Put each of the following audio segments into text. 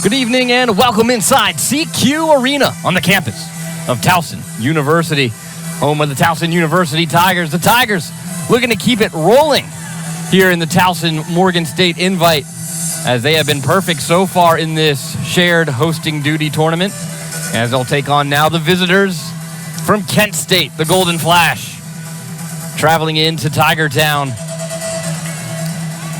Good evening and welcome inside CQ Arena on the campus of Towson University, home of the Towson University Tigers. The Tigers looking to keep it rolling here in the Towson Morgan State Invite, as they have been perfect so far in this shared hosting duty tournament, as they'll take on now the visitors from Kent State, the Golden Flash, traveling into Tiger Town.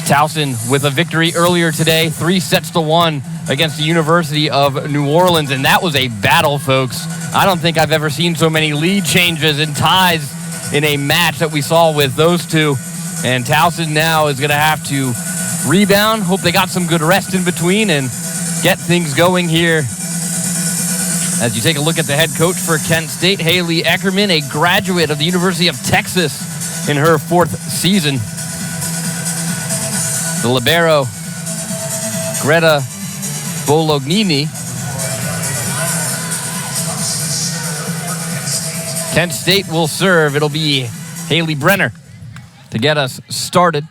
Towson with a victory earlier today, 3-1 against the University of New Orleans, and that was a battle, folks. I don't think I've ever seen so many lead changes and ties in a match that we saw with those two. And Towson now is going to have to rebound. Hope they got some good rest in between and get things going here. As you take a look at the head coach for Kent State, Haley Eckerman, a graduate of the University of Texas in her 4th season. The libero, Greta Bolognini. Kent State will serve. It'll be Haley Brenner to get us started.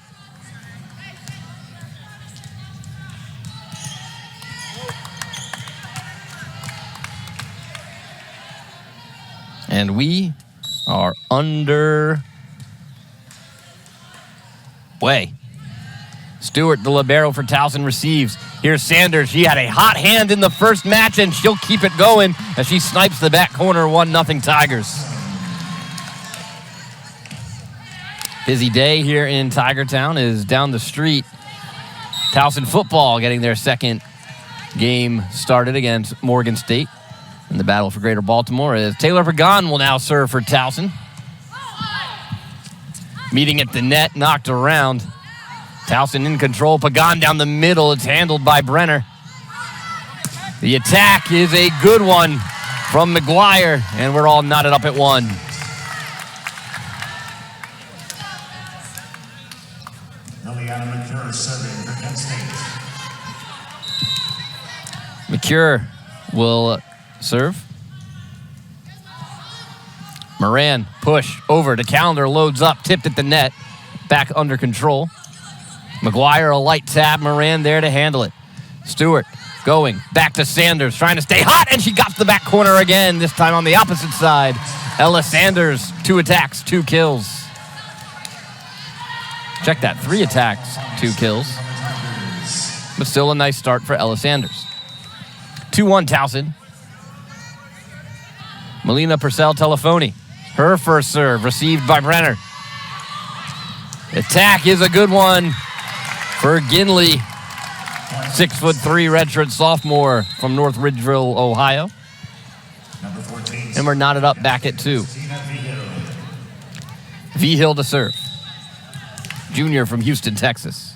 And we are underway. Stewart, the libero for Towson, receives. Here's Sanders. She had a hot hand in the first match, and she'll keep it going as she snipes the back corner, 1-0 Tigers. Busy day here in Tiger Town is down the street. Towson football getting their second game started against Morgan State in the battle for Greater Baltimore, as Taylor Pagan will now serve for Towson. Meeting at the net, knocked around. Towson in control. Pagan down the middle. It's handled by Brenner. The attack is a good one from McGuire, and we're all knotted up at 1. McCure will serve. Moran, push over to Calendar, loads up, tipped at the net, back under control. McGuire, a light tap, Moran there to handle it. Stewart going back to Sanders, trying to stay hot, and she got the back corner again, this time on the opposite side. Ella Sanders, 2 attacks, 2 kills. Check that, 3 attacks, 2 kills. But still a nice start for Ella Sanders. 2-1 Towson. Melina Purcell Telefoni, her first serve, received by Brenner. Attack is a good one for Ginley, 6'3" redshirt sophomore from North Ridgeville, Ohio. And we're knotted up back at 2. Vigil to serve. Junior from Houston, Texas.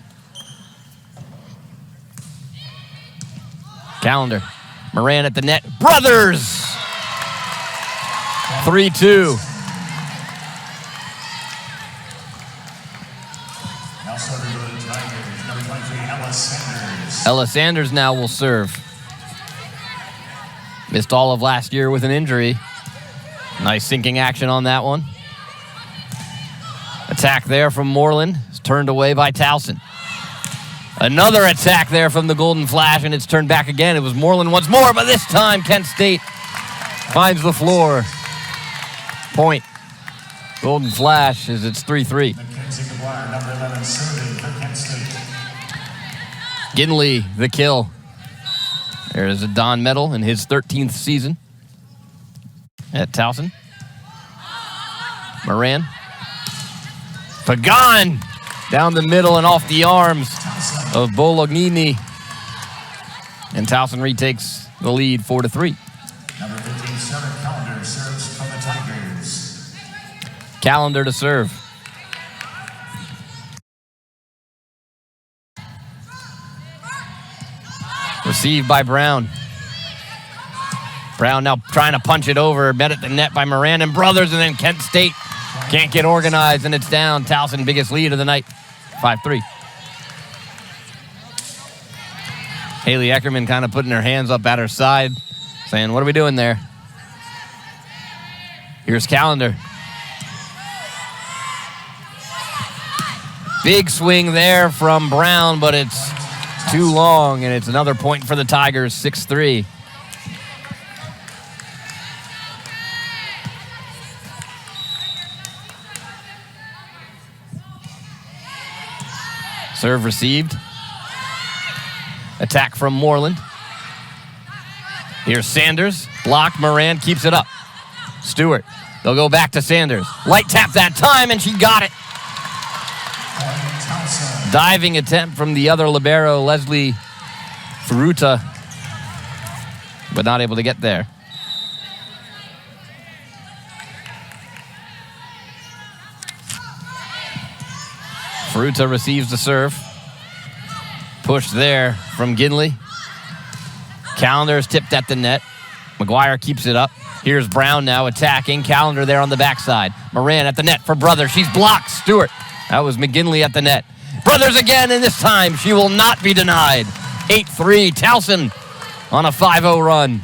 Calendar. Moran at the net. Brothers! 3-2. Ella Sanders now will serve. Missed all of last year with an injury. Nice sinking action on that one. Attack there from Moreland. It's turned away by Towson. Another attack there from the Golden Flash, and it's turned back again. It was Moreland once more, but this time Kent State finds the floor. Point. Golden Flash as it's 3-3. Ginley, the kill. There's a Don medal in his 13th season at Towson. Moran. Pagan down the middle and off the arms of Bolognini. And Towson retakes the lead 4-3. Number 15, Sarah Calendar serves from the Tigers. Calendar to serve. Received by Brown. Brown now trying to punch it over. Met at the net by Moran and Brothers, and then Kent State can't get organized, and it's down. Towson, biggest lead of the night, 5-3. Haley Eckerman kind of putting her hands up at her side, saying, what are we doing there? Here's Calendar. Big swing there from Brown, but it's too long, and it's another point for the Tigers, 6-3. Serve received. Attack from Moreland. Here's Sanders. Blocked. Moran keeps it up. Stewart. They'll go back to Sanders. Light tap that time, and she got it. Diving attempt from the other libero, Leslie Ferruta, but not able to get there. Ferruta receives the serve. Push there from Ginley. Callender is tipped at the net. McGuire keeps it up. Here's Brown now attacking. Callender there on the backside. Moran at the net for Brothers. She's blocked. Stewart. That was McGinley at the net. Brothers again, and this time she will not be denied. 8-3. Towson on a 5-0 run.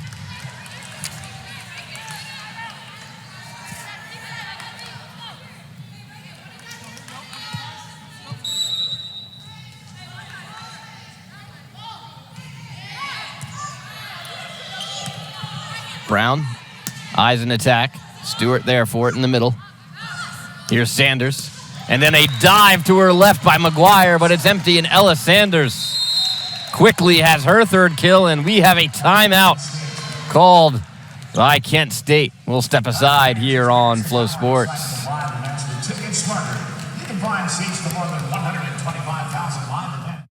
Brown, eyes an attack. Stewart there for it in the middle. Here's Sanders. And then a dive to her left by McGuire, but it's empty, and Ella Sanders quickly has her third kill, and we have a timeout called by Kent State. We'll step aside here on Flow Sports. Ticket Smarter. You can find seats for more than 125,000 live events.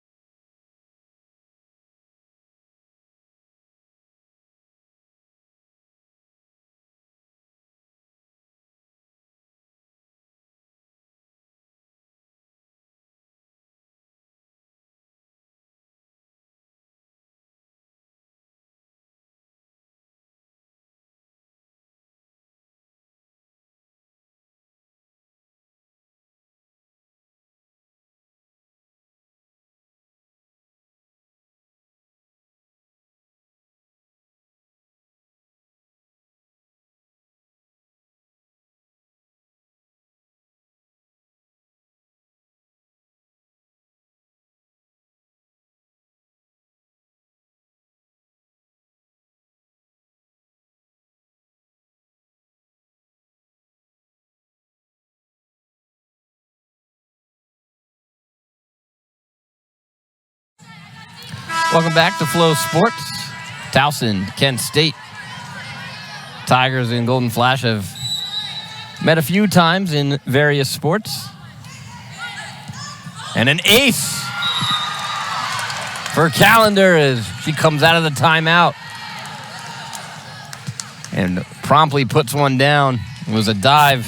Welcome back to Flow Sports. Towson, Kent State. Tigers and Golden Flash have met a few times in various sports. And an ace for Callender as she comes out of the timeout and promptly puts one down. It was a dive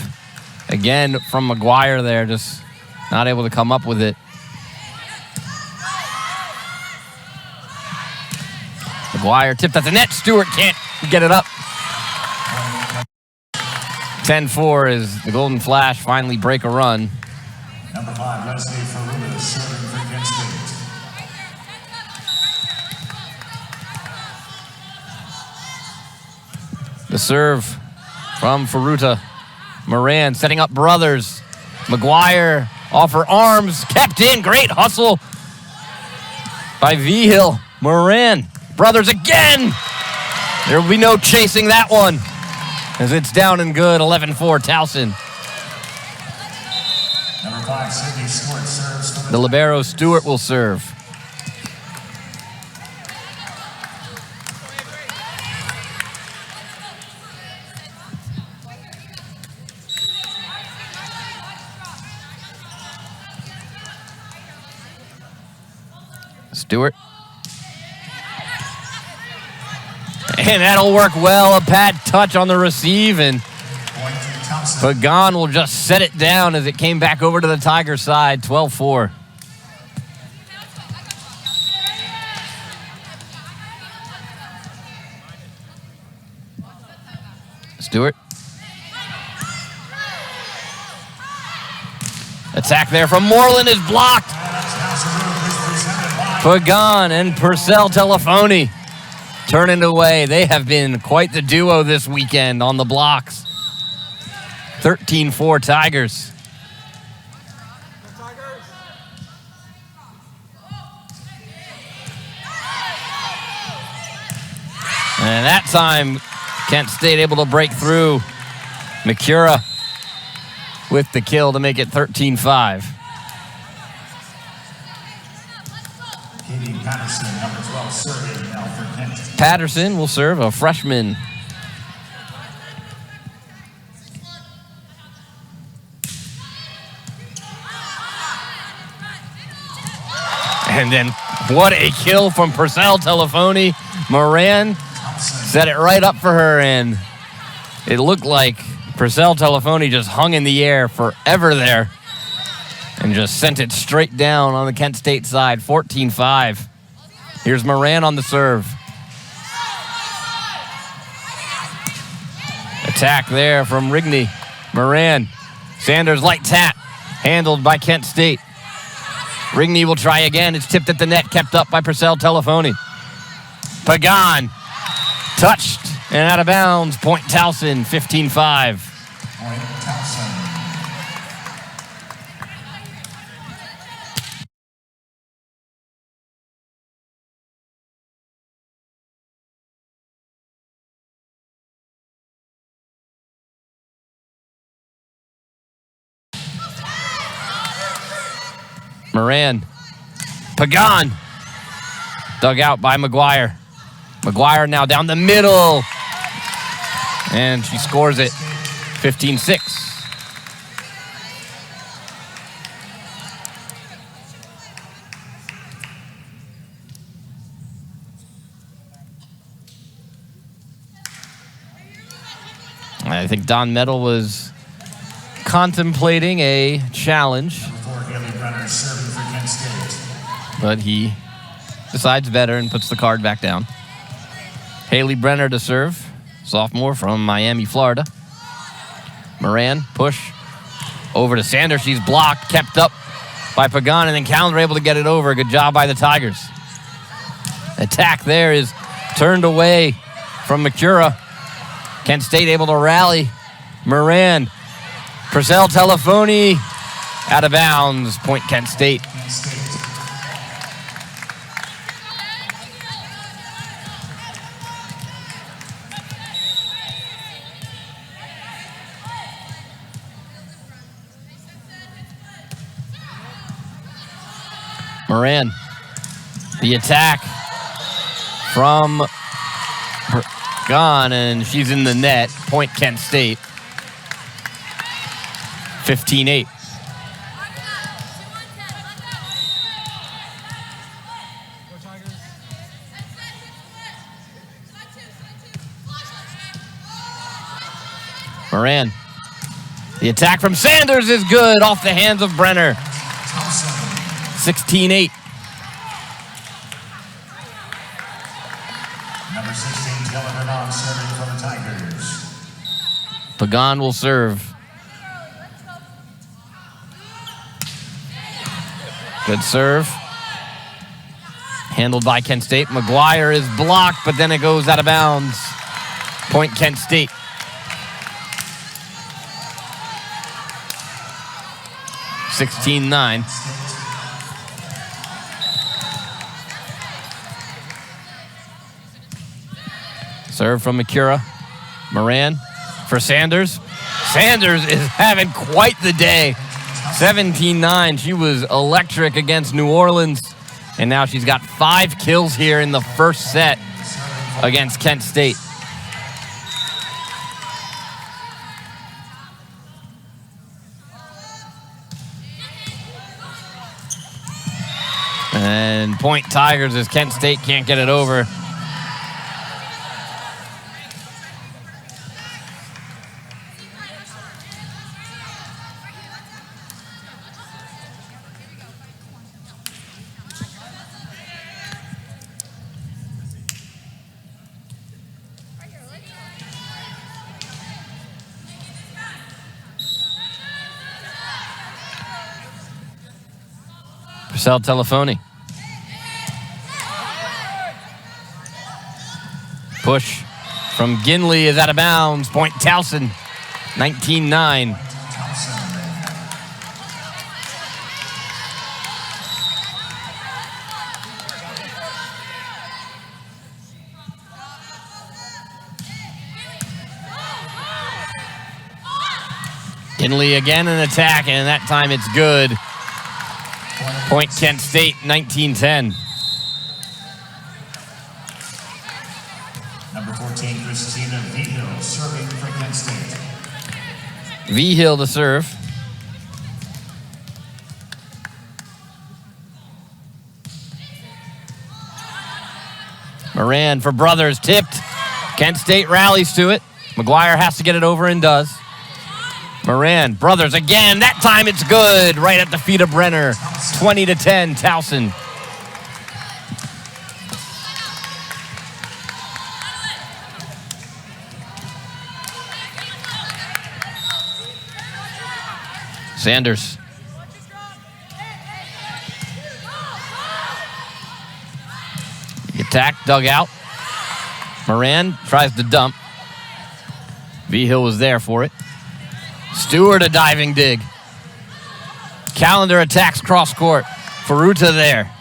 again from McGuire there, just not able to come up with it. McGuire tipped at the net. Stewart can't get it up. 10-4 as the Golden Flash finally break a run. Number 5, Leslie Ferruta, serving for Kent State. The serve from Ferruta. Moran setting up Brothers. McGuire off her arms. Kept in. Great hustle by Vigil. Moran. Brothers again. There will be no chasing that one as it's down and good. 11-4 Towson. Number 5, Sydney Stewart serves for The libero Stewart will serve. Stewart. And that'll work well. A pad touch on the receive, and Pagan will just set it down as it came back over to the Tiger side. 12-4. Stewart. Attack there from Moreland is blocked. Pagan and Purcell Telefoni turning away. They have been quite the duo this weekend on the blocks. 13-4 Tigers. And that time, Kent State able to break through. Mikura with the kill to make it 13-5. Patterson, number 12, serving now for Kent. Patterson will serve, a freshman. And then what a kill from Purcell Telefoni. Moran set it right up for her, and it looked like Purcell Telefoni just hung in the air forever there and just sent it straight down on the Kent State side, 14-5. Here's Moran on the serve. Attack there from Rigney. Moran. Sanders light tap. Handled by Kent State. Rigney will try again. It's tipped at the net, kept up by Purcell Telefoni. Pagan. Touched and out of bounds. Point Towson, 15-5. Point Towson. Moran. Pagan. Dug out by McGuire. McGuire now down the middle. And she scores it, 15-6. I think Don Metal was contemplating a challenge, but he decides better and puts the card back down. Haley Brenner to serve, sophomore from Miami, Florida. Moran, push over to Sanders. She's blocked, kept up by Pagan, and then Calendar able to get it over. Good job by the Tigers. Attack there is turned away from Mikura. Kent State able to rally. Moran. Purcell Telefoni out of bounds. Point Kent State. Moran. The attack from Gone, and she's in the net. Point Kent State. 15-8. Moran. The attack from Sanders is good off the hands of Brenner. 16-8. Number 16, Taylor Bernard, serving for the Tigers. Pagan will serve. Good serve. Handled by Kent State. McGuire is blocked, but then it goes out of bounds. Point Kent State. (16-9). Serve from Mikura. Moran for Sanders. Sanders is having quite the day. 17-9. She was electric against New Orleans. And now she's got 5 kills here in the first set against Kent State. And point Tigers as Kent State can't get it over. Purcell Telefoni. Push from Ginley is out of bounds. Point Towson, 19-9. Kinley again in attack, and that time it's good. Point Kent State, 19-10. Number 14, Christina Vigil, serving for Kent State. Vigil to serve. Moran for Brothers, tipped. Kent State rallies to it. McGuire has to get it over and does. Moran, Brothers again. That time it's good. Right at the feet of Brenner. 20-10, Towson. Sanders. The attack, dug out. Moran tries to dump. Vigil was there for it. Stewart a diving dig. Callender attacks cross court. Ferruta there.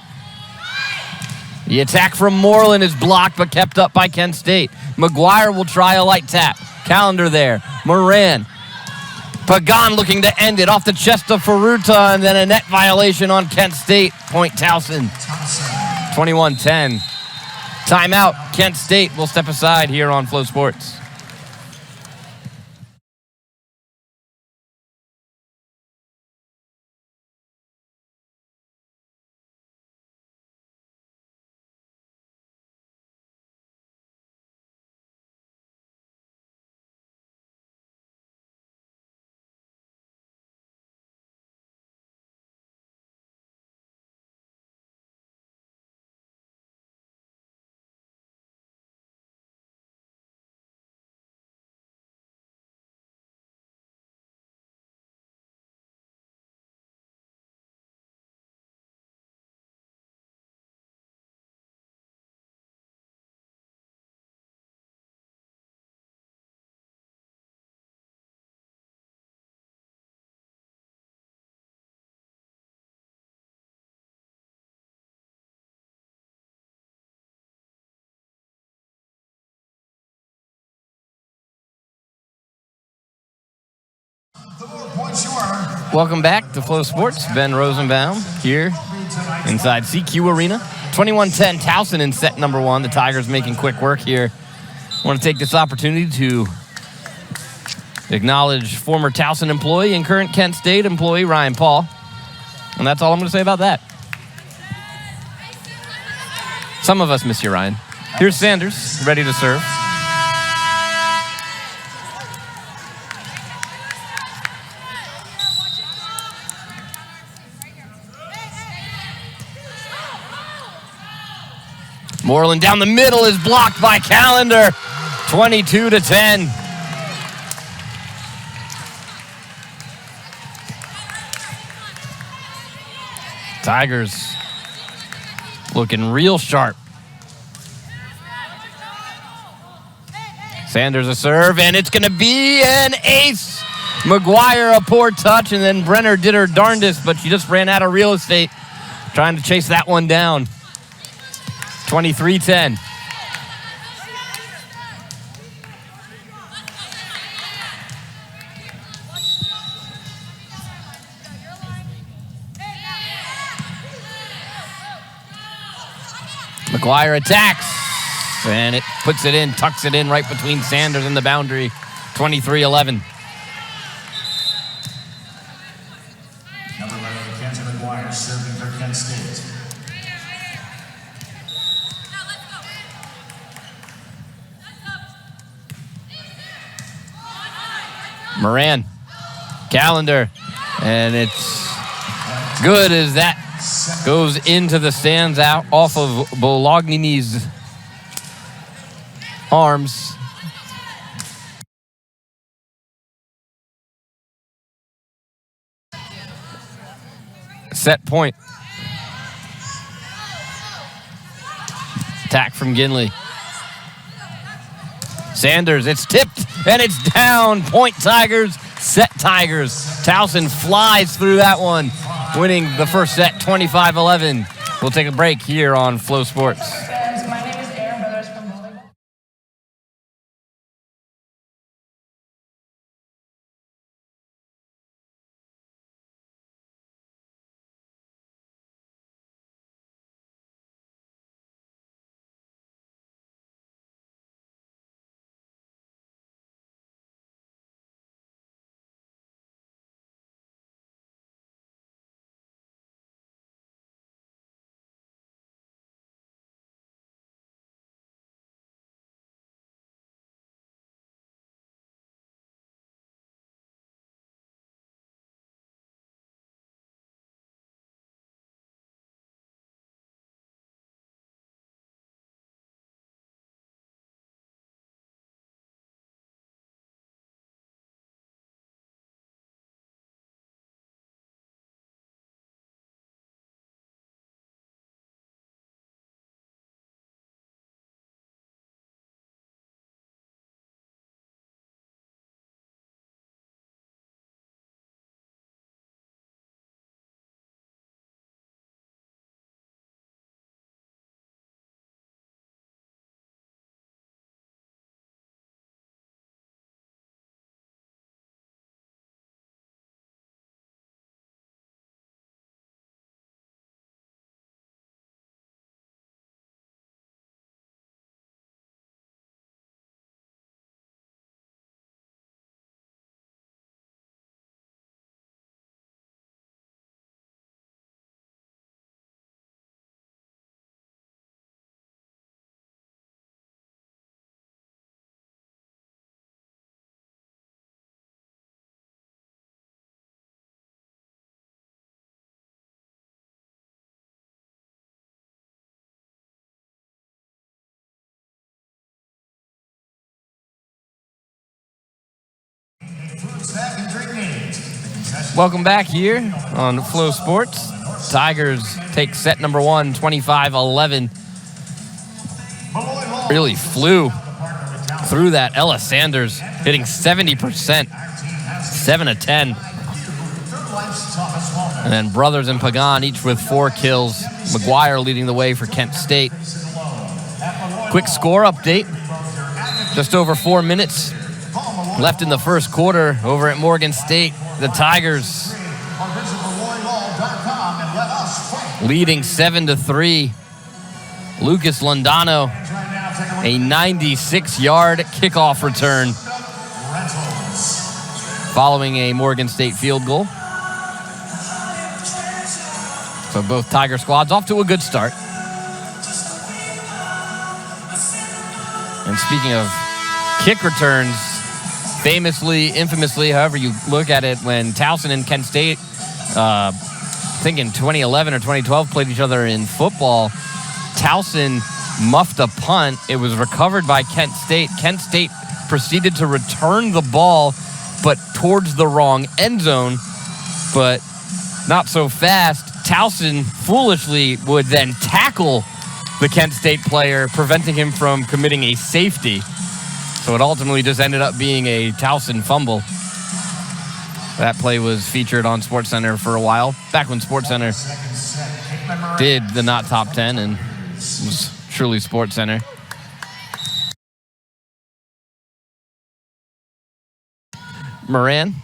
The attack from Moreland is blocked but kept up by Kent State. McGuire will try a light tap. Callender there. Moran. Pagan looking to end it off the chest of Ferruta, and then a net violation on Kent State. Point Towson. 21-10. Timeout. Kent State will step aside here on Flow Sports. Welcome back to Flow Sports. Ben Rosenbaum here inside CQ Arena. 21-10 Towson in set number one. The Tigers making quick work here. I want to take this opportunity to acknowledge former Towson employee and current Kent State employee Ryan Paul. And that's all I'm going to say about that. Some of us miss you, Ryan. Here's Sanders, ready to serve. Moreland down the middle is blocked by Callender. 22-10. Tigers looking real sharp. Sanders a serve, and it's going to be an ace. McGuire a poor touch, and then Brenner did her darndest, but she just ran out of real estate trying to chase that one down. 23-10. McGuire attacks, and it puts it in, tucks it in right between Sanders and the boundary. 23-11. Number 11, Mackenzie McGuire, serving for Kent State. Moran, Callender, and it's good as that goes into the stands out off of Bolognini's arms. Set point. Attack from Ginley. Sanders, it's tipped, and it's down. Point Tigers, set Tigers. Towson flies through that one, winning the first set 25-11. We'll take a break here on Flow Sports. Welcome back here on Flow Sports. Tigers take set number one, 25-11. Really flew through that. Ella Sanders hitting 70%, 7 of 10. And then Brothers and Pagan each with 4 kills. McGuire leading the way for Kent State. Quick score update. Just over 4 minutes left in the first quarter over at Morgan State. The Tigers leading 7-3. Lucas Londano, a 96-yard kickoff return following a Morgan State field goal. So both Tiger squads off to a good start. And speaking of kick returns, famously, infamously, however you look at it, when Towson and Kent State, I think in 2011 or 2012, played each other in football, Towson muffed a punt. It was recovered by Kent State. Kent State proceeded to return the ball, but towards the wrong end zone, but not so fast. Towson foolishly would then tackle the Kent State player, preventing him from committing a safety. So it ultimately just ended up being a Towson fumble. That play was featured on SportsCenter for a while, back when SportsCenter did the not top 10 and was truly SportsCenter. Moran,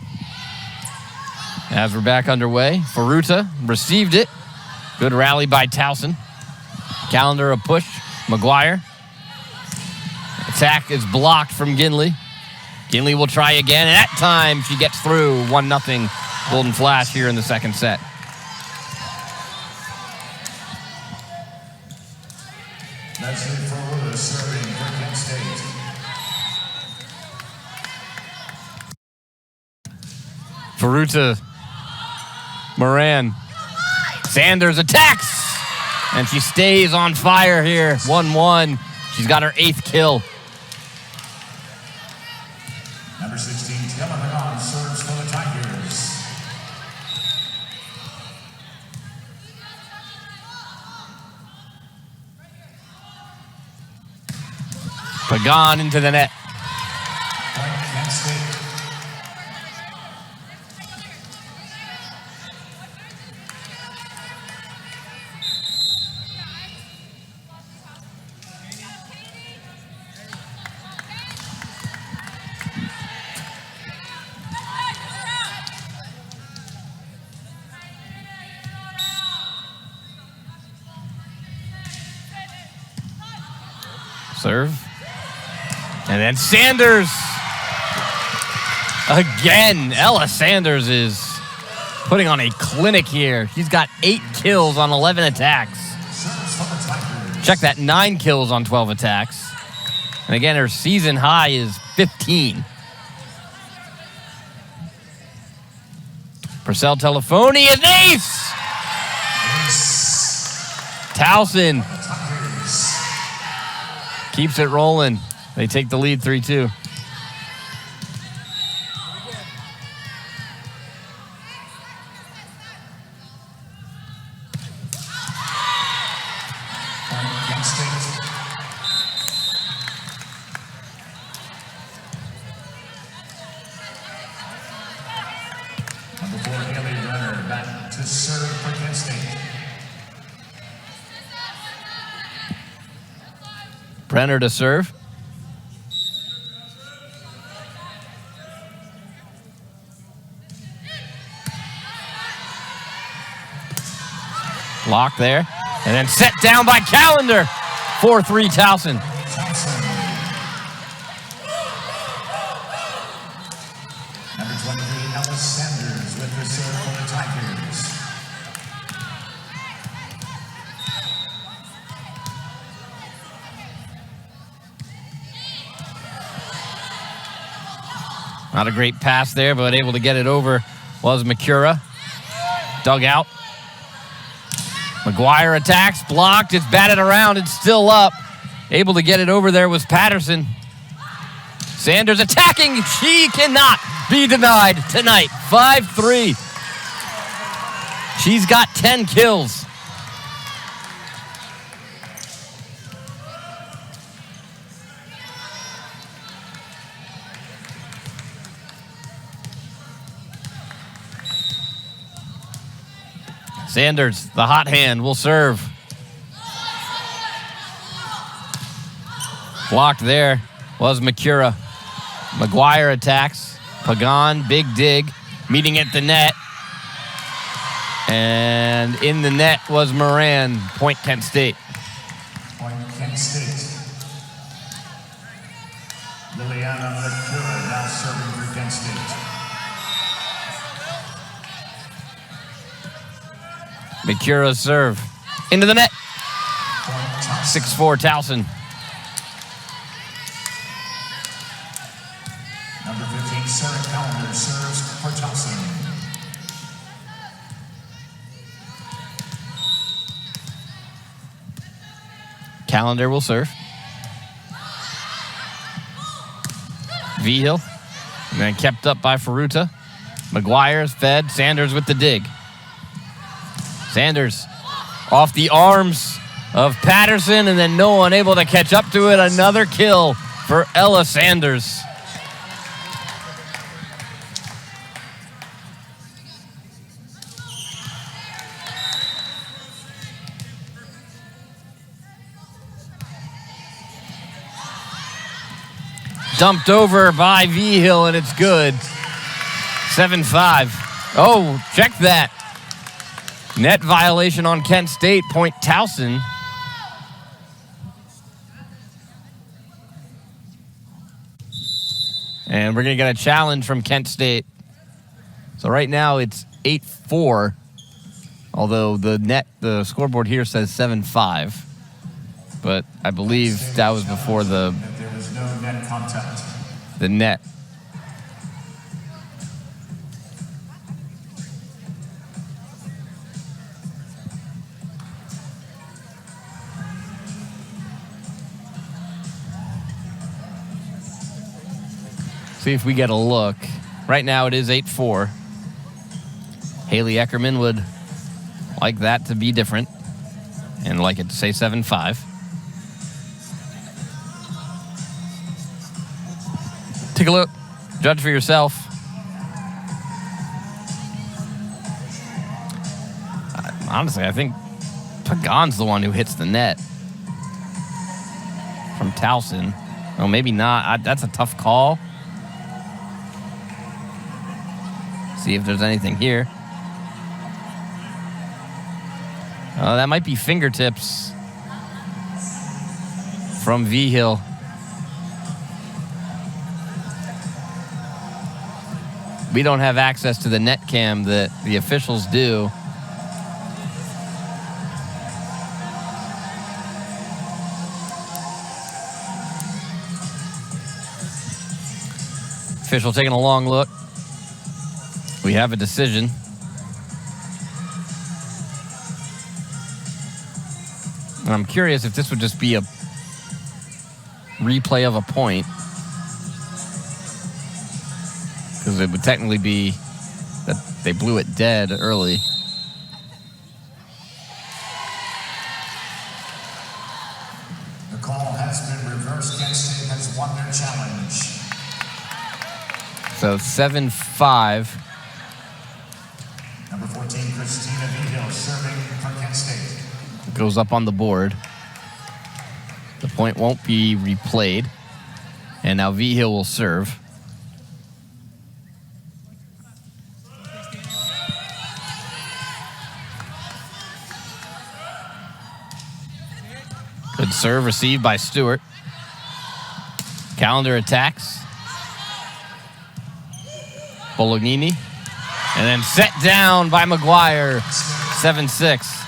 as we're back underway, Faruta received it. Good rally by Towson. Calendar a push. McGuire. Attack is blocked from Ginley. Ginley will try again, and that time she gets through. 1-0 Golden Flash here in the second set. That's it for Lewis serving for Kent State. Faruta. Moran. Sanders attacks, and she stays on fire here. 1-1. She's got her 8th kill. Number 16, Kaitlyn serves for the Tigers. Pagan into the net. Kent State. Serve. And then Sanders. Again, Ella Sanders is putting on a clinic here. She's got 8 kills on 11 attacks. Check that, 9 kills on 12 attacks. And again, her season high is 15. Purcell Telefoni is ace! Towson keeps it rolling. They take the lead 3-2. Number 4, Haley Brenner, back to serve for Kent State. Brenner to serve. Block there. And then set down by Calendar. 4-3 Towson. Number 23, Ella Sanders with the serve for the Tigers. Not a great pass there, but able to get it over was Makura. Dug out. McGuire attacks, blocked, it's batted around, it's still up. Able to get it over there was Patterson. Sanders attacking, she cannot be denied tonight. 5-3. She's got 10 kills. Sanders, the hot hand, will serve. Blocked there was McCura. McGuire attacks. Pagan, big dig, meeting at the net. And in the net was Moran. Point Kent State. Point Kent State. Liliana McCura now serving for Kent State. McCura's serve. Into the net. 6-4 Towson. Number 15, Sarah Callender serves for Towson. Callender will serve. Vigil. And then kept up by Ferruta. McGuire's fed. Sanders with the dig. Sanders off the arms of Patterson, and then no one able to catch up to it. Another kill for Ella Sanders. Dumped over by Vigil, and it's good. 7-5. Oh, check that. Net violation on Kent State. Point Towson. And we're going to get a challenge from Kent State. So right now it's 8-4. Although the scoreboard here says 7-5. But I believe that was before the net contact. The net. See if we get a look. Right now it is 8-4. Haley Eckerman would like that to be different and like it to say 7-5. Take a look. Judge for yourself. Honestly, I think Pagan's the one who hits the net from Towson. Oh, maybe not. That's a tough call. See if there's anything here. That might be fingertips from Vigil. We don't have access to the net cam that the officials do. Official taking a long look. We have a decision. And I'm curious if this would just be a replay of a point. Because it would technically be that they blew it dead early. The call has been reversed. Kent State has won their challenge. So 7-5. Number 14, Christina Vigil serving for Kent State. Goes up on the board. The point won't be replayed. And now Vigil will serve. Good serve received by Stewart. Callender attacks. Bolognini. And then set down by McGuire. 7-6.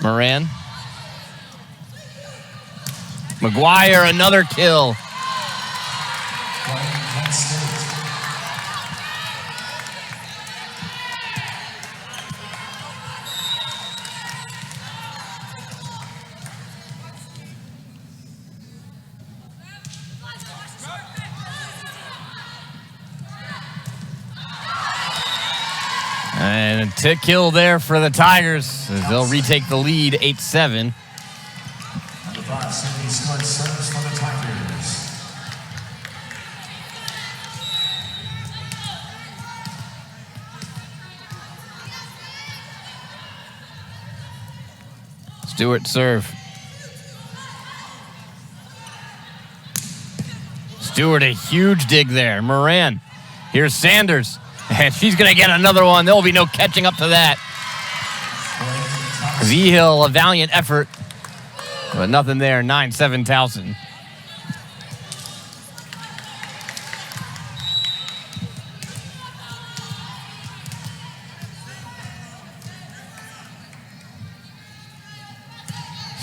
Moran. McGuire, another kill. And a tick kill there for the Tigers as they'll retake the lead 8-7. Number 5, Sydney Stewart serves for the Tigers. Stewart serve. Stewart, a huge dig there. Moran. Here's Sanders. And she's going to get another one. There will be no catching up to that. V-Hill, a valiant effort. But nothing there. 9-7 Towson.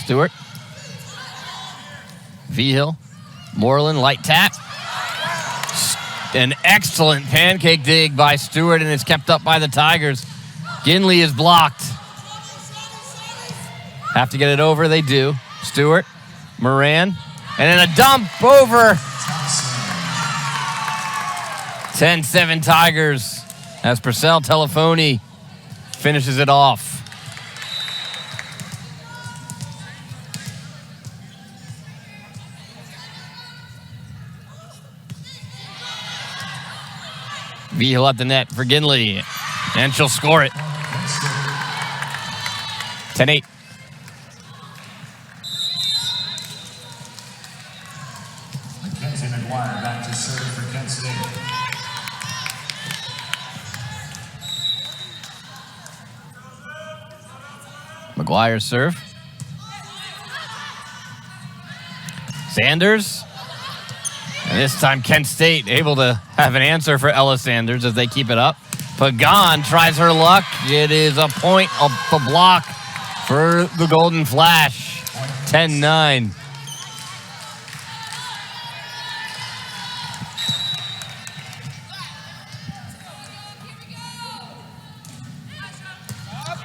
Stewart. V-Hill. Moreland, light tap. An excellent pancake dig by Stewart, and it's kept up by the Tigers. Ginley is blocked. Have to get it over. They do. Stewart. Moran. And then a dump over. 10-7 Tigers as Purcell Telefoni finishes it off. V-Hill at the net for Ginley, and she'll score it. 10-8. Mackenzie McGuire back to serve for Kent State. McGuire serve. Sanders. And this time, Kent State able to have an answer for Ella Sanders as they keep it up. Pagan tries her luck. It is a point of the block for the Golden Flash. 10-9.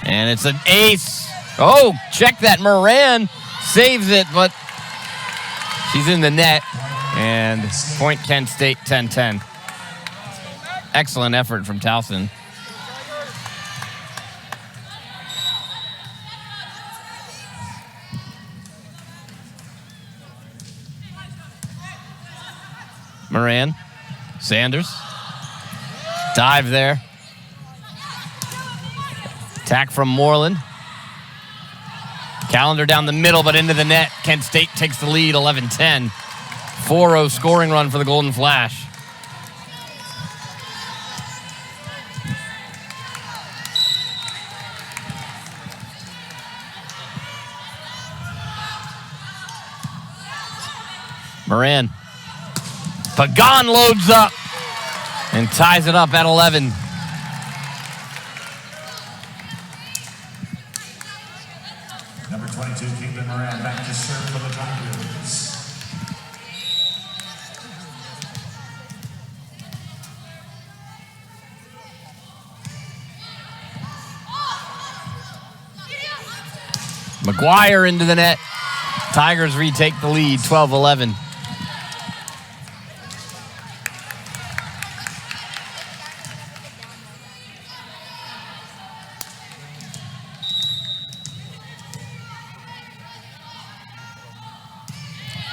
And it's an ace. Oh, check that. Moran saves it, but she's in the net. And point Kent State 10-10. Excellent effort from Towson. Moran. Sanders. Dive there. Attack from Moreland. Calendar down the middle, but into the net. Kent State takes the lead 11-10. 4-0 scoring run for the Golden Flash. Moran. Pagan loads up and ties it up at 11. Number 22, Kaitlyn Moran back to serve for the Tigers. McGuire into the net. Tigers retake the lead, 12-11.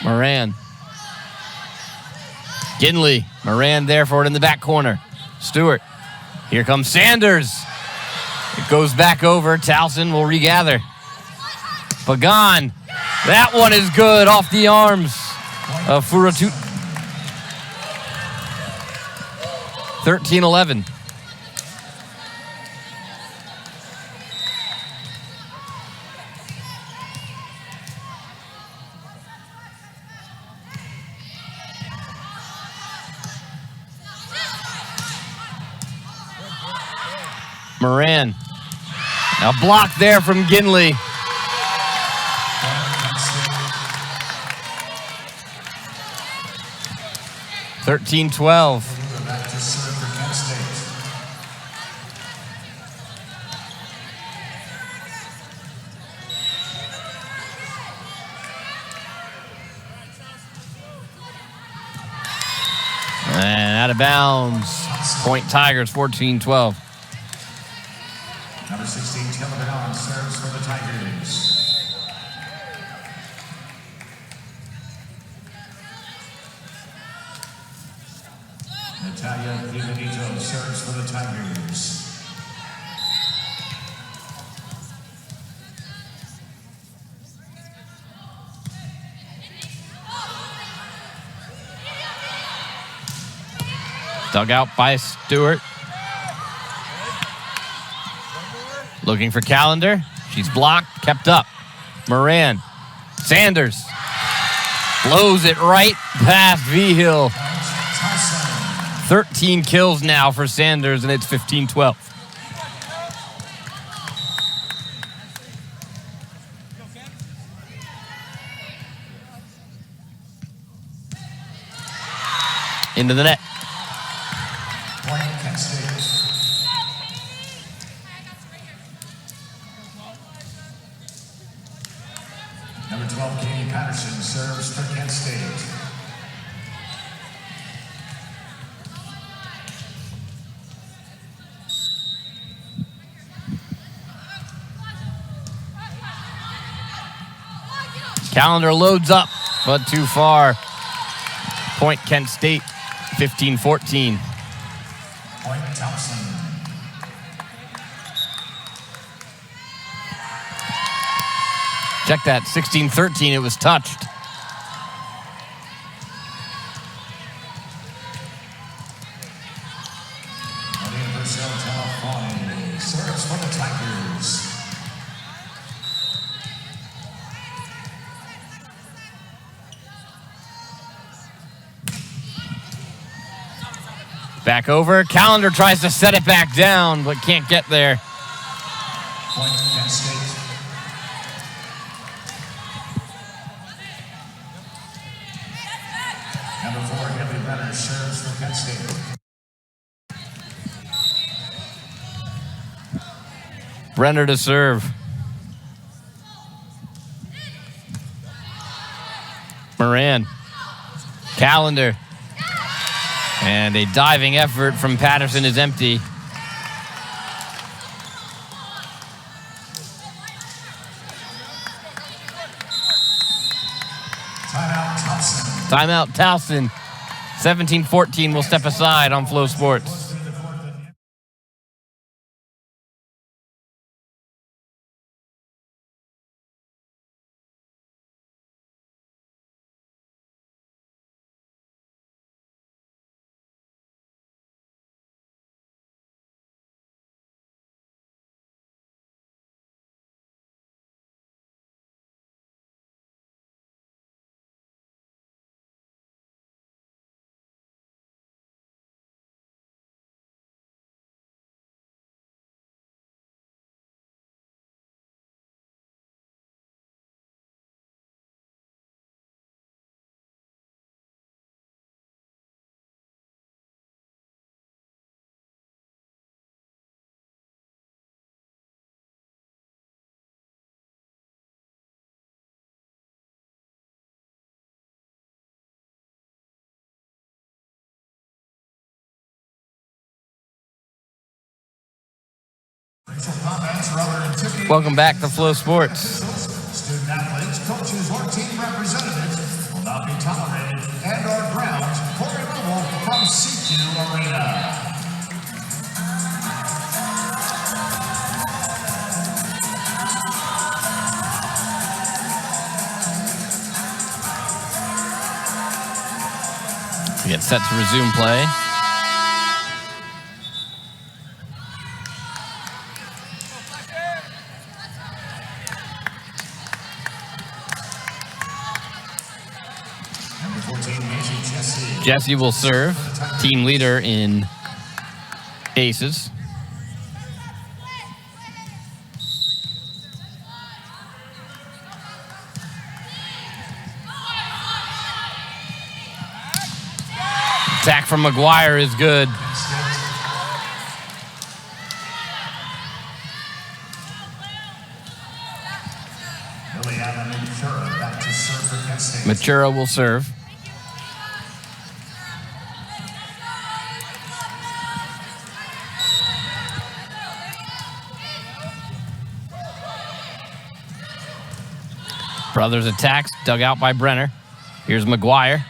Moran. Ginley. Moran there for it in the back corner. Stewart. Here comes Sanders. It goes back over. Towson will regather. Pagan. That one is good off the arms of Furatu. 13-11. Moran. A block there from Ginley. 13-12. And out of bounds. Point Tigers, 14-12. Number 16, Kaitlyn serves for the Tigers. Kaitlyn serves for the Tigers. Dug out by Stewart. Looking for Calendar. She's blocked, kept up. Moran. Sanders. Blows it right past V-Hill. 13 kills now for Sanders, and it's 15-12. Into the net. Number 12, Katie Patterson serves for Kent State. Calendar loads up, but too far. Point Kent State, 15-14. Point Towson. Check that, 16-13, it was touched. Serves for the Tigers. Back over, Calendar tries to set it back down, but can't get there. Point Kent State. Number 4, Haley Renner serves for Kent State. Brenner to serve. Moran. Calendar. And a diving effort from Patterson is empty. Timeout Towson. Timeout Towson. 17-14 will step aside on Flow Sports. Welcome back to Flow Sports. Student athletes, coaches, or team representatives will not be tolerated and are grounds for removal from CQ Arena. We get set to resume play. Jesse will serve, team leader in aces. Attack from McGuire is good. Matura will serve. Brothers attacks, dug out by Brenner. Here's McGuire.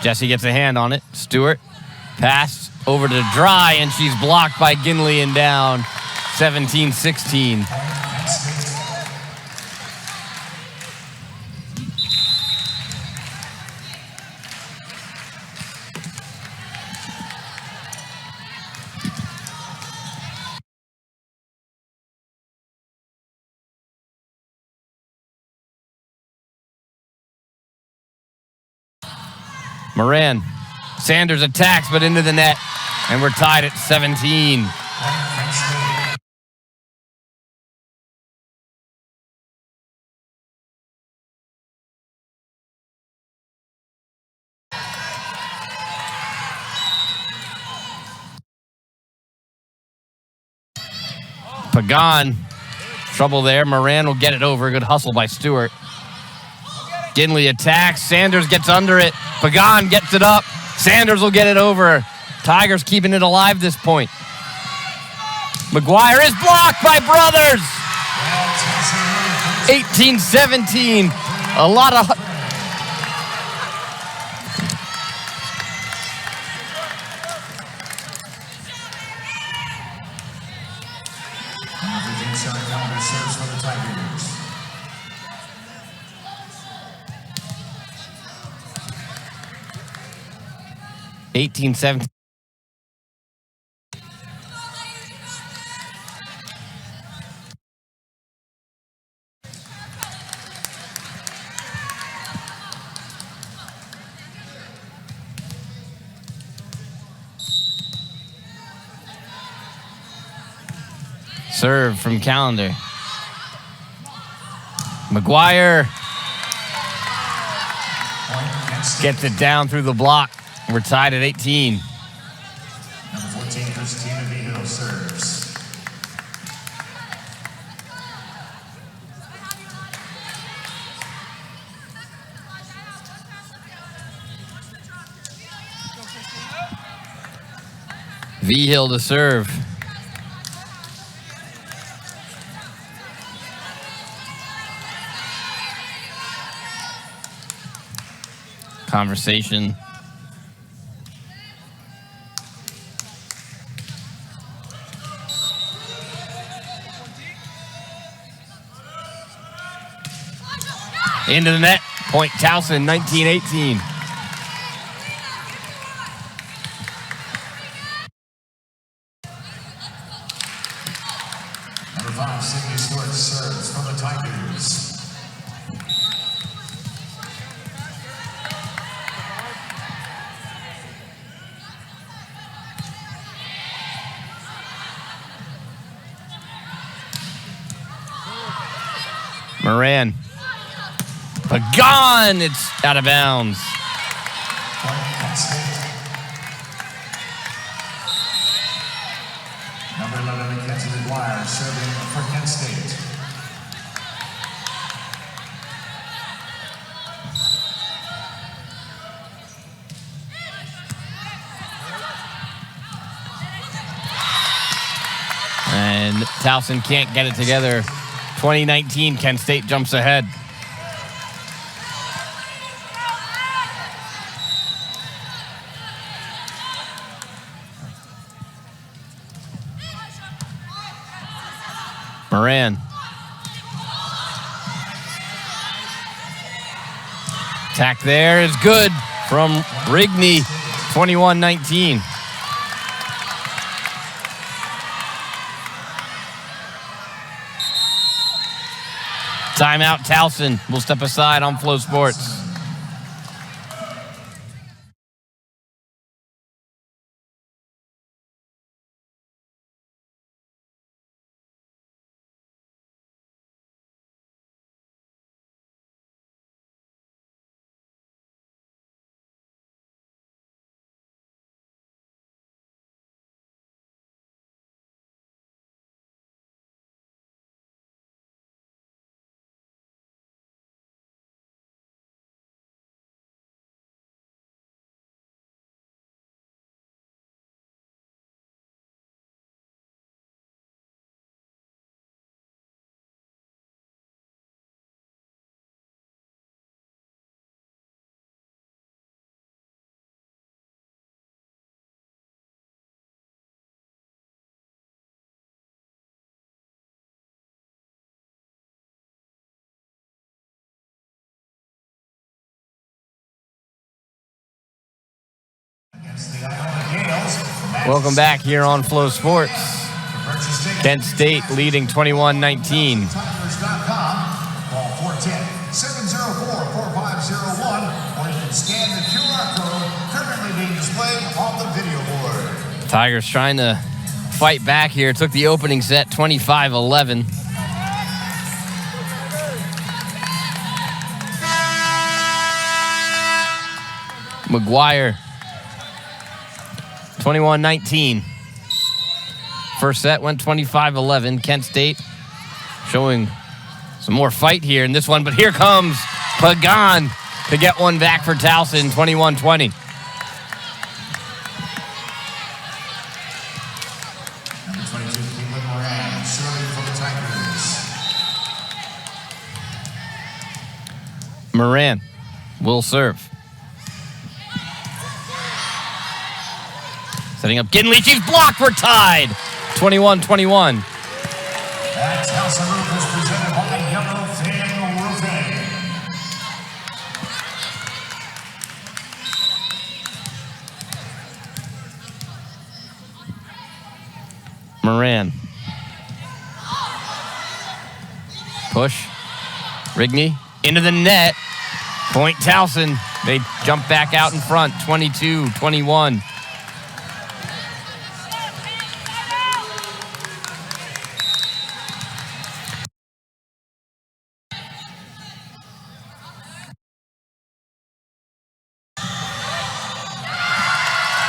Jesse gets a hand on it. Stewart, pass over to Dry, and she's blocked by Ginley and down 17-16. Moran. Sanders attacks, but into the net. And we're tied at 17. Pagan. Trouble there. Moran will get it over. Good hustle by Stewart. Ginley attacks. Sanders gets under it. Pagan gets it up. Sanders will get it over. Tigers keeping it alive this point. McGuire is blocked by Brothers. 18-17. A lot of... Serves for the Tigers. 18-17. Serve from Calendar. McGuire gets it down through the block. We're tied at 18. Number 14, Christina Vigil serves. Vigil to serve. Conversation. Into the net. Point Towson, 19-18. Number 5, Sydney Stewart serves from the Tigers. Moran. Pagan, it's out of bounds. Number 11, Mackenzie McGuire serving for Kent State. And Towson can't get it together. 2019, Kent State jumps ahead. Moran. Attack there is good from Rigney, 21-19. Timeout, Towson. We'll step aside on Flow Sports. Welcome back here on Flow Sports. Kent State leading 21-19. Call 410-704-4501, or you can scan the QR code currently being displayed on the video board. Tigers trying to fight back here. Took the opening set 25-11. McGuire, 21-19. First set went 25-11. Kent State showing some more fight here in this one, but here comes Pagan to get one back for Towson, 21-20. Number 22, Kaitlyn Moran, serving for the Tigers. Moran will serve. Setting up Ginley, she's blocked, we're tied. 21-21. That Towson roof is presented by Yellowfin Roofing. Moran. Push. Rigney into the net. Point Towson. They jump back out in front, 22-21.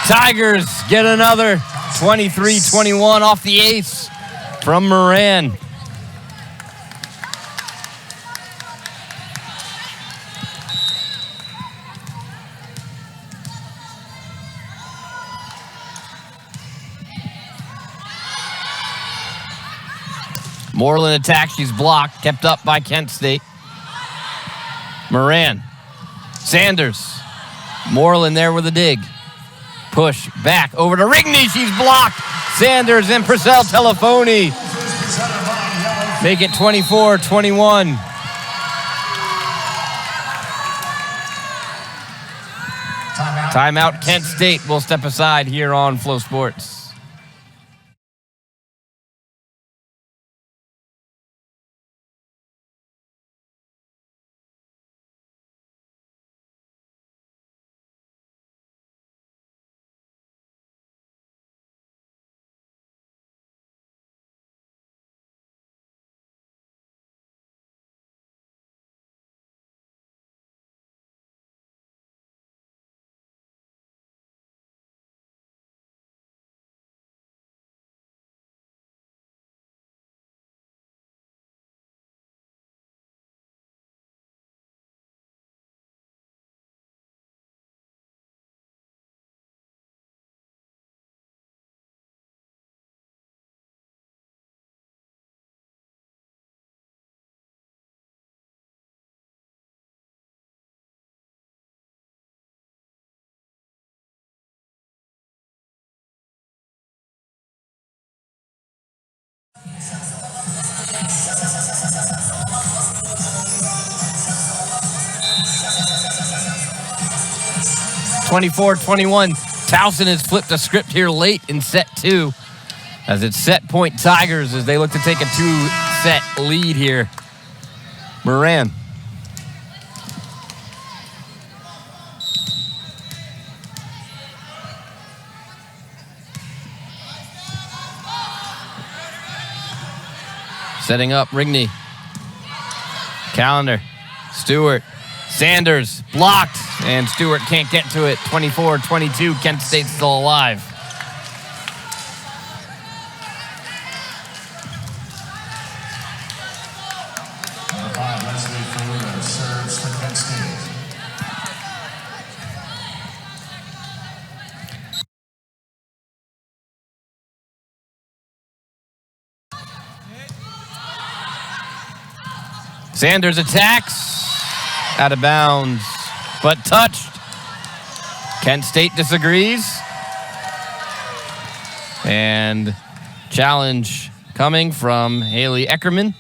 Tigers get another 23-21 off the ace from Moran. Moreland attack, she's blocked, kept up by Kent State. Moran, Sanders, Moreland there with a dig. Push back over to Rigney. She's blocked. Sanders and Purcell Telefoni make it 24-21. Timeout. Kent State will step aside here on Flow Sports. (24-21). Towson has flipped a script here late in set two, as it's set point Tigers as they look to take a two-set lead here. Moran. Setting up Rigney. Calendar. Stewart. Sanders blocked, and Stewart can't get to it. 24-22. Kent State's still alive. Number 5, Leslie Ferruda serves for Kent State. Sanders attacks. Out of bounds, but touched. Kent State disagrees. And challenge coming from Haley Eckerman.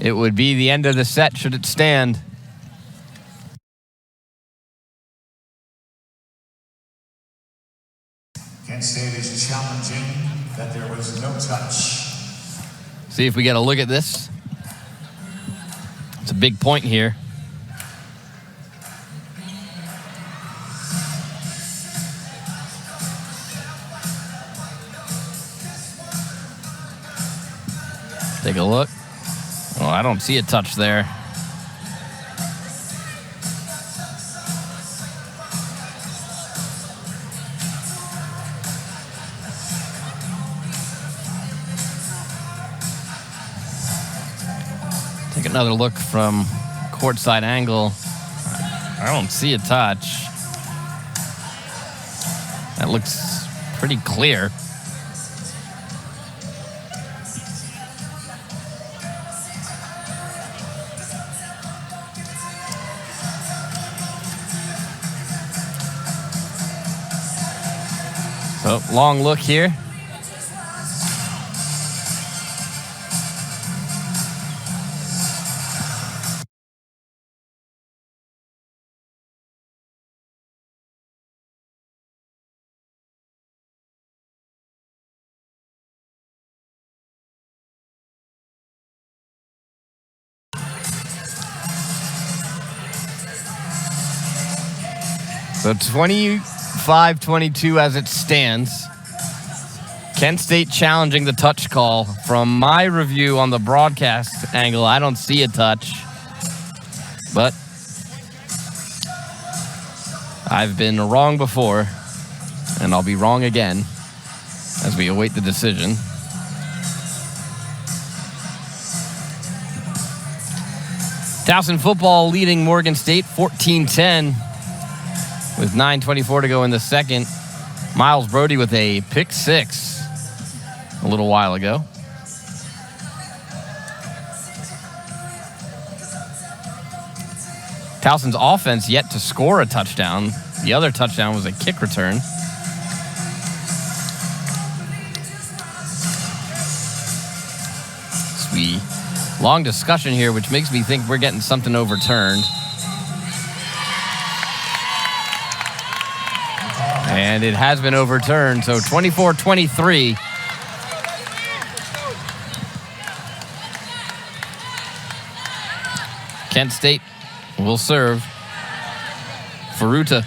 It would be the end of the set should it stand. touch. See if we get a look at this. It's a big point here. Take a look. Oh, I don't see a touch there. Take another look from courtside angle. I don't see a touch. That looks pretty clear. So, long look here. So 25-22 as it stands. Kent State challenging the touch call. From my review on the broadcast angle, I don't see a touch. But I've been wrong before, and I'll be wrong again as we await the decision. Towson football leading Morgan State 14-10 with 9:24 to go in the second. Miles Brody with a pick six a little while ago. Towson's offense yet to score a touchdown. The other touchdown was a kick return. Sweet. Long discussion here, which makes me think we're getting something overturned. And it has been overturned, so 24-23. Kent State will serve. Faruta.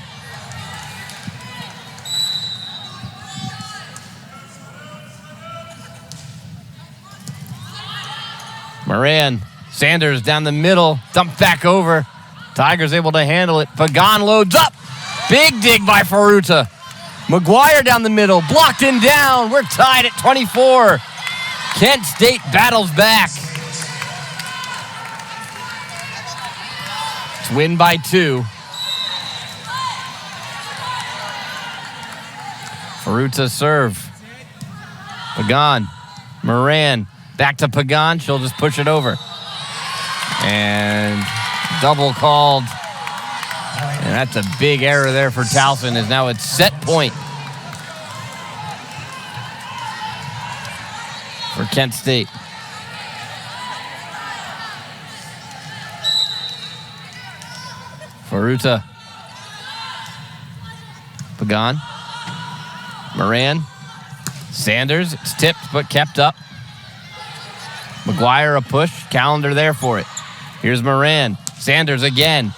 Moran. Sanders down the middle. Dumped back over. Tigers able to handle it. Pagan loads up. Big dig by Faruta. McGuire down the middle. Blocked and down. We're tied at 24. Kent State battles back. It's win by 2. Faruta serve. Pagan. Moran. Back to Pagan. She'll just push it over. And double called. And that's a big error there for Towson, as now it's set point for Kent State. Faruta. Pagan. Moran. Sanders. It's tipped but kept up. McGuire a push. Calendar there for it. Here's Moran. Sanders again.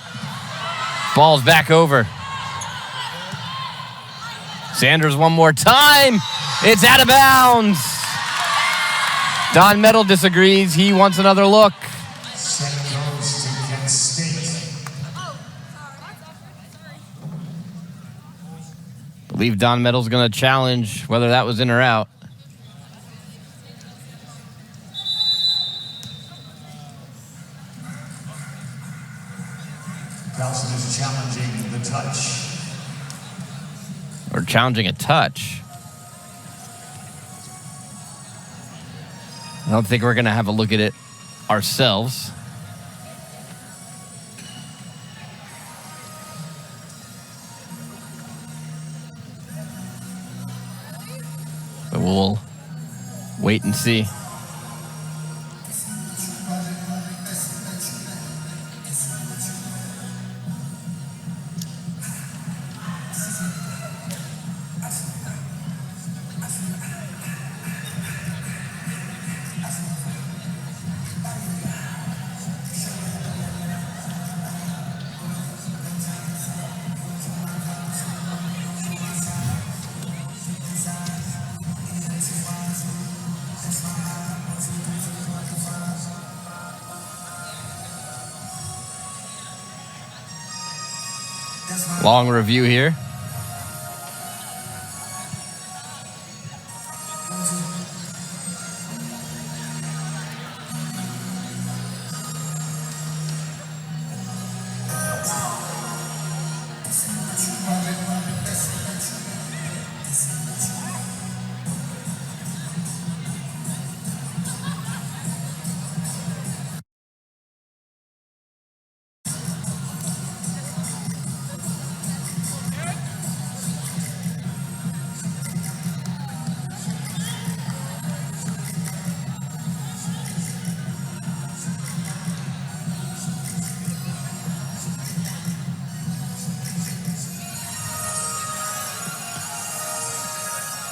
Ball's back over. Sanders one more time. It's out of bounds. Don Metal disagrees. He wants another look. Set goes to Kent State. I believe Don Metal's going to challenge whether that was in or out. Towson is challenging the touch. Or challenging a touch. I don't think we're going to have a look at it ourselves. But we'll wait and see. Long review here.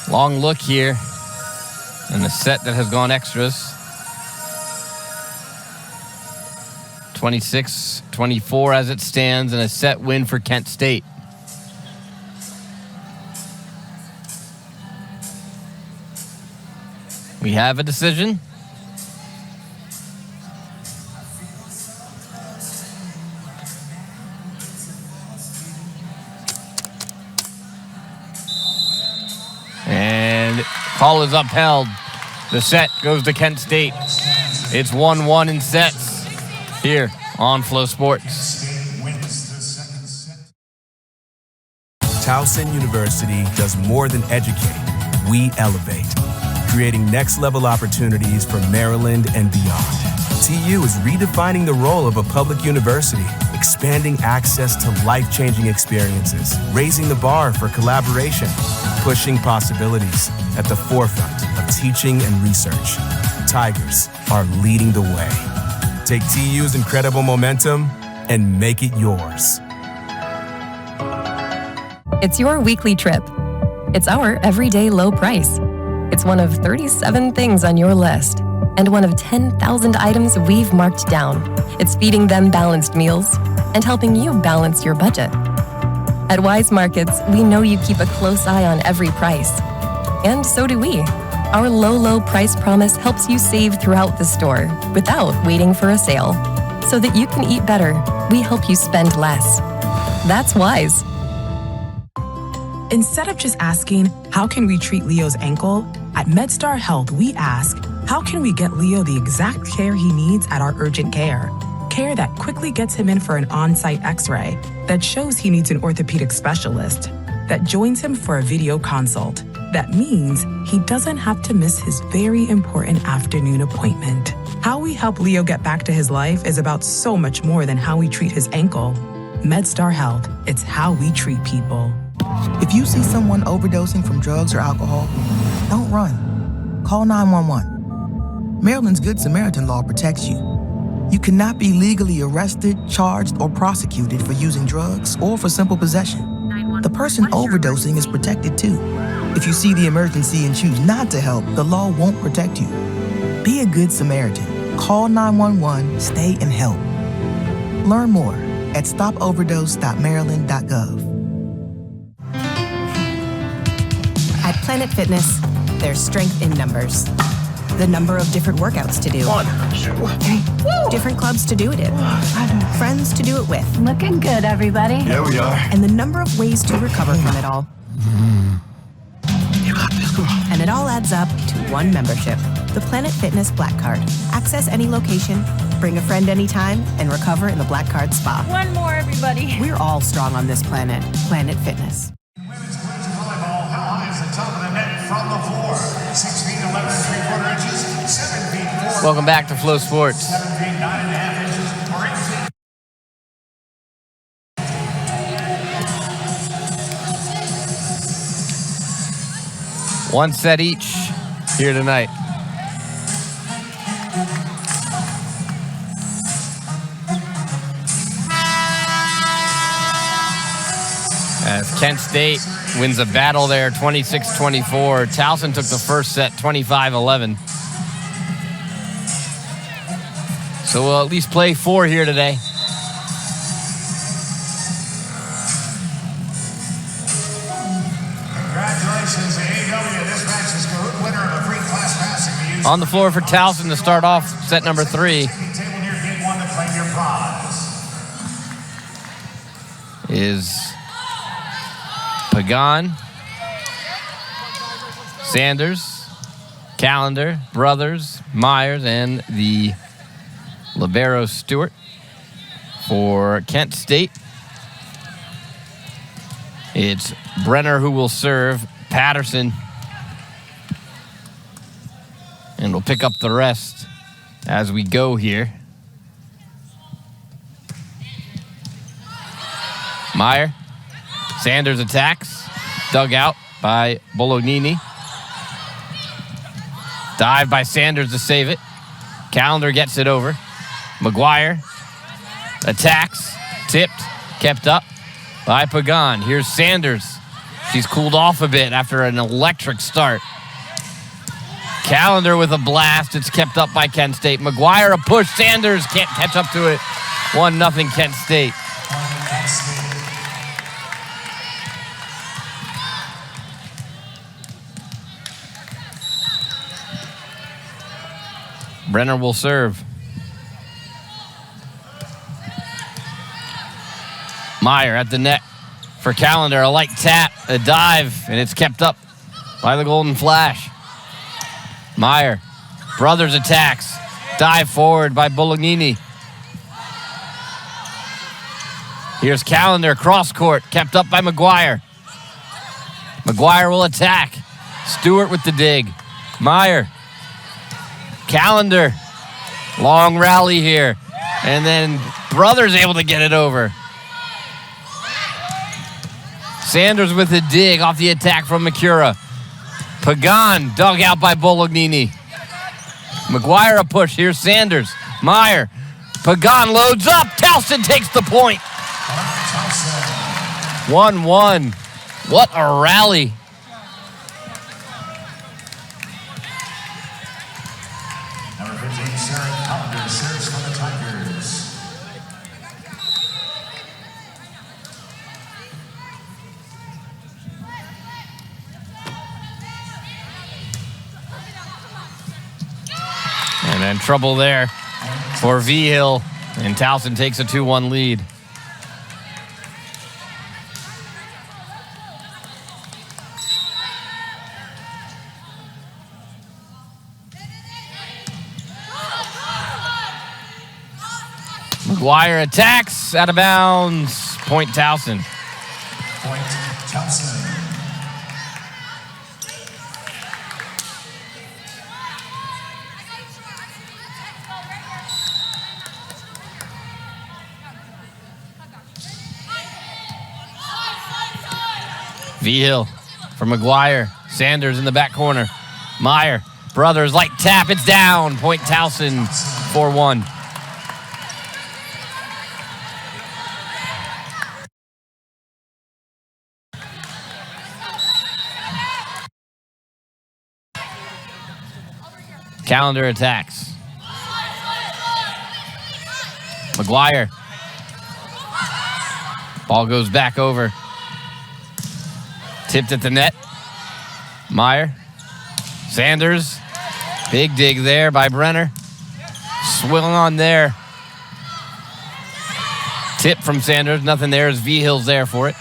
Long look here, and the set that has gone extras. 26-24 as it stands, and a set win for Kent State. We have a decision. And call is upheld. The set goes to Kent State. It's 1-1 in sets here on Flow Sports. Towson University does more than educate. We elevate, creating next-level opportunities for Maryland and beyond. TU is redefining the role of a public university, expanding access to life-changing experiences, raising the bar for collaboration, pushing possibilities at the forefront of teaching and research. Tigers are leading the way. Take TU's incredible momentum and make it yours. It's your weekly trip. It's our everyday low price. It's one of 37 things on your list and one of 10,000 items we've marked down. It's feeding them balanced meals and helping you balance your budget. At Wise Markets, we know you keep a close eye on every price. And so do we. Our low price promise helps you save throughout the store without waiting for a sale. So that you can eat better, we help you spend less. That's Wise. Instead of just asking, how can we treat Leo's ankle? At MedStar Health, we ask, how can we get Leo the exact care he needs at our urgent care? Care that quickly gets him in for an on-site x-ray, that shows he needs an orthopedic specialist, that joins him for a video consult. That means he doesn't have to miss his very important afternoon appointment. How we help Leo get back to his life is about so much more than how we treat his ankle. MedStar Health, it's how we treat people. If you see someone overdosing from drugs or alcohol, don't run. Call 911. Maryland's Good Samaritan law protects you. You cannot be legally arrested, charged, or prosecuted for using drugs or for simple possession. The person overdosing is protected too. If you see the emergency and choose not to help, the law won't protect you. Be a good Samaritan. Call 911, stay and help. Learn more at stopoverdose.maryland.gov. At Planet Fitness, there's strength in numbers. The number of different workouts to do. 1, 2, 3. Different clubs to do it in. Friends to do it with. Looking good, everybody. There we are. And the number of ways to recover from it all. You got this, girl. And it all adds up to one membership. The Planet Fitness Black Card. Access any location, bring a friend anytime, and recover in the Black Card Spa. One more, everybody. We're all strong on this planet. Planet Fitness. Women's collegiate volleyball, how high is the top of the net from the floor? 6 feet 11 3/4 inches, 7 feet 4. Welcome back to Flow Sports. 7 feet 9.5 inches, or 8 feet. One set each here tonight. As Kent State wins a battle there, 26-24. Towson took the first set, 25-11. So we'll at least play 4 here today. Congratulations to AW. This match is the winner of a free class passing to use. On the floor for Towson to start off set number 3. Table near gate 1 to claim your prize. is Pagan, Sanders, Callender, Brothers, Myers, and the libero Stewart for Kent State. It's Brenner who will serve, Patterson, and we'll pick up the rest as we go here. Meyer, Sanders attacks, dug out by Bolognini. Dive by Sanders to save it. Callender gets it over. McGuire attacks, tipped, kept up by Pagan. Here's Sanders. She's cooled off a bit after an electric start. Callender with a blast. It's kept up by Kent State. McGuire a push. Sanders can't catch up to it. 1-0 Kent State. Brenner will serve. Meyer at the net for Callender. A light tap, a dive, and it's kept up by the Golden Flash. Meyer, Brothers attacks. Dive forward by Bolognini. Here's Callender, cross court, kept up by McGuire. McGuire will attack. Stewart with the dig. Meyer. Callender, long rally here. And then Brothers able to get it over. Sanders with a dig off the attack from Mikura. Pagan dug out by Bolognini. McGuire a push. Here's Sanders. Meyer. Pagan loads up. Towson takes the point. 1-1. What a rally. Number 15, Sarah Callender serves for the Tigers. And then trouble there for V-Hill. And Towson takes a 2-1 lead. McGuire attacks, out of bounds. Point Towson. Point Towson. V-Hill for McGuire. Sanders in the back corner. Meyer, Brothers, light tap, it's down. Point Towson, 4-1. Callender attacks. McGuire. Ball goes back over. Tipped at the net. Meyer. Sanders. Big dig there by Brenner. Swing on there. Tip from Sanders. Nothing there as V-Hill's there for it.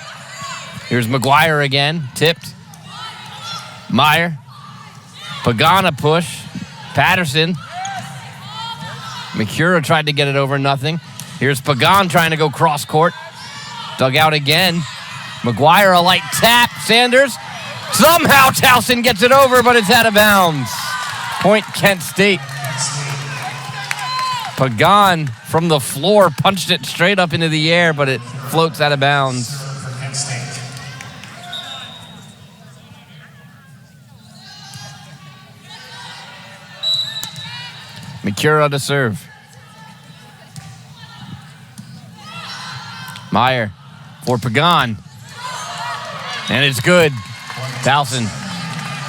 Here's McGuire again. Tipped. Meyer. Pagana push. Patterson. Mikura tried to get it over, nothing. Here's Pagan trying to go cross court. Dug out again. McGuire, a light tap. Sanders. Somehow Towson gets it over, but it's out of bounds. Point Kent State. Pagan from the floor punched it straight up into the air, but it floats out of bounds. Mikura to serve. Meyer for Pagan. And it's good. Towson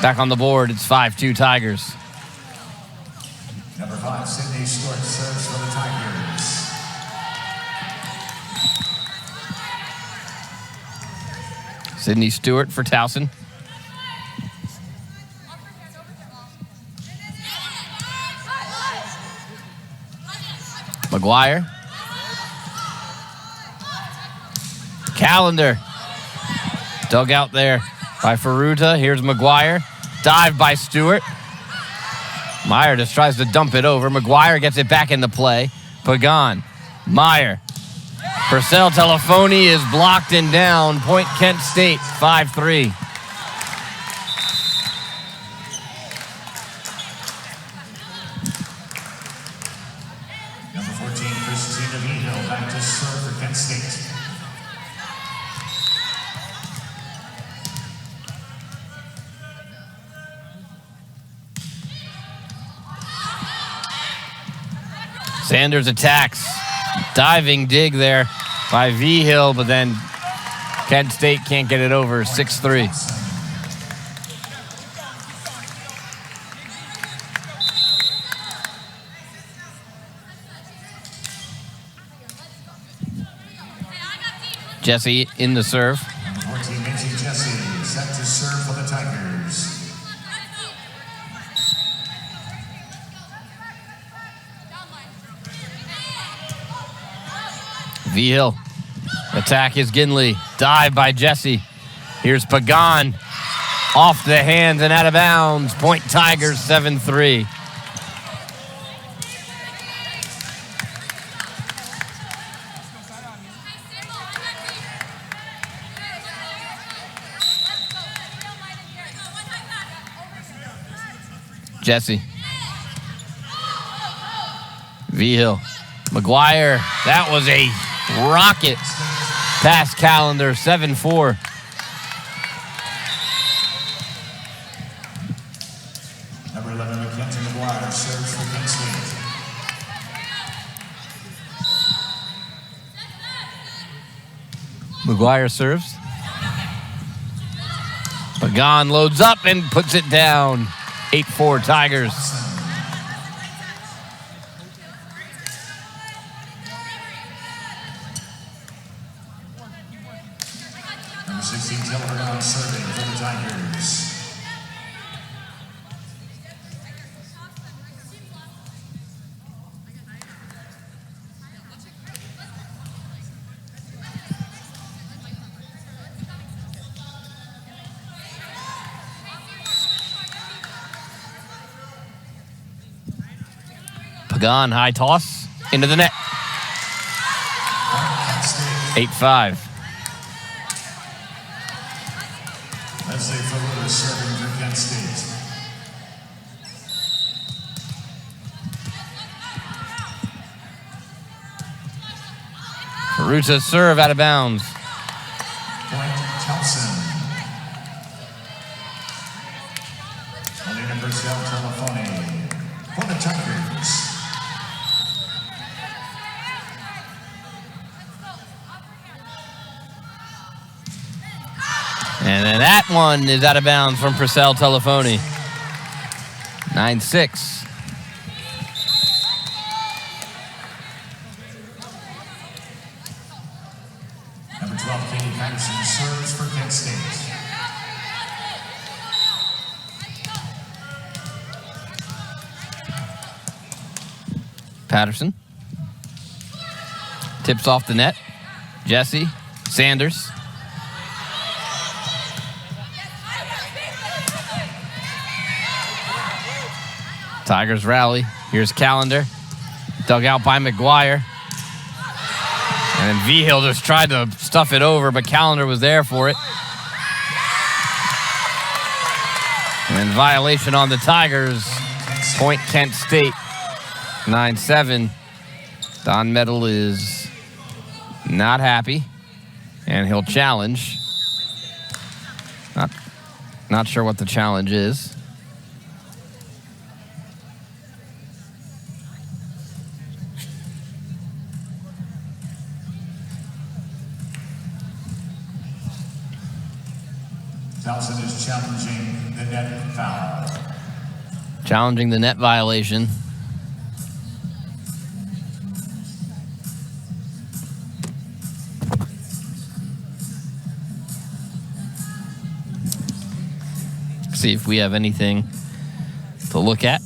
back on the board. It's 5-2 Tigers. Number 5, Sydney Stewart serves for the Tigers. Sydney Stewart for Towson. McGuire. Calendar. Dug out there by Ferruta. Here's McGuire. Dive by Stewart. Meyer just tries to dump it over. McGuire gets it back into play. Pagan. Meyer. Purcell Telefoni is blocked and down. Point Kent State, 5-3. Number 14, Christina Vigil, back to serve for Kent State. Sanders attacks. Diving dig there by Vigil, but then Kent State can't get it over. 6-3. Jesse in the serve. Number 14, Nancy Jesse, set to serve for the Tigers. Vigil. Attack is Ginley. Dive by Jesse. Here's Pagan. Off the hands and out of bounds. Point Tigers, 7-3. Jesse. Vigil. McGuire. That was a rocket past Calendar. 7-4. Number 11, Mackenzie McGuire, serves for Kent State. McGuire serves. Pagan loads up and puts it down. 8-4 Tigers. Number 16, Taylor serving for the Tigers. Pagan, high toss into the net. 8-5. Leslie Ferruta serving for Kent State. Ferruta serve out of bounds. Point Towson. Alina Purcell Telefoni for the Tigers. And then that one is out of bounds from Purcell Telefoni. 9-6. Number 12, Katie Patterson serves for Kent State. Patterson. Tips off the net. Jesse. Sanders. Tigers rally. Here's Calendar. Dug out by McGuire. And then Vigil just tried to stuff it over, but Calendar was there for it. And then violation on the Tigers. Point Kent State. 9-7. Don Metal is not happy. And he'll challenge. Not sure what the challenge is. Towson is challenging the net foul. Challenging the net violation. See if we have anything to look at.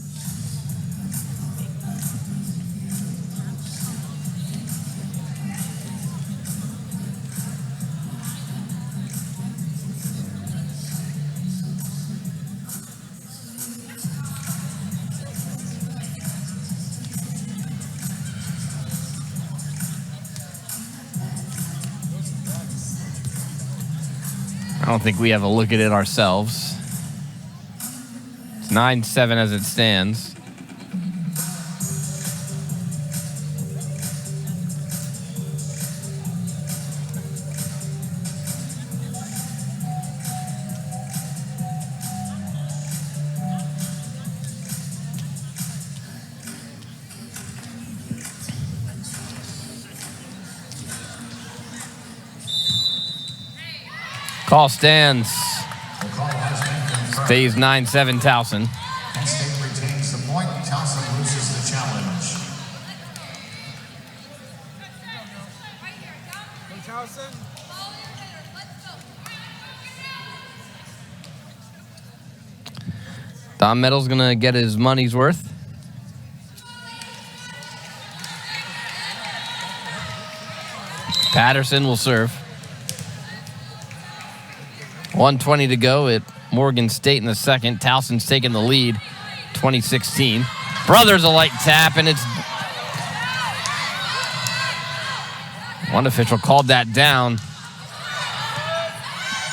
don't think we have a look at it ourselves. It's 9-7 as it stands. Call stands. Stays 9-7 Towson. Penn State retains the point. Towson loses the challenge. Don Meadows going to get his money's worth. Patterson will serve. 1:20 to go at Morgan State in the second. Towson's taking the lead, 2016. Brothers a light tap, and it's... One official called that down.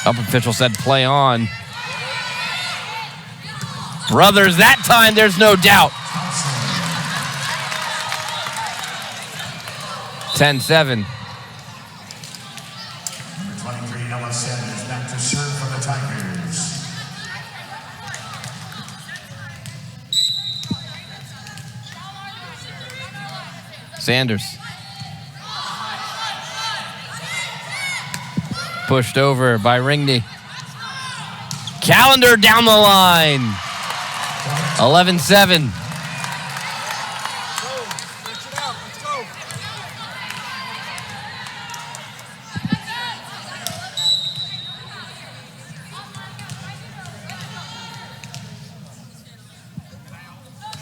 Up official said play on. Brothers, that time there's no doubt. 10-7. Number 23, Noah Sanders, back to serve for the Tigers. Sanders. Pushed over by Ringney. Calendar down the line. 11-7.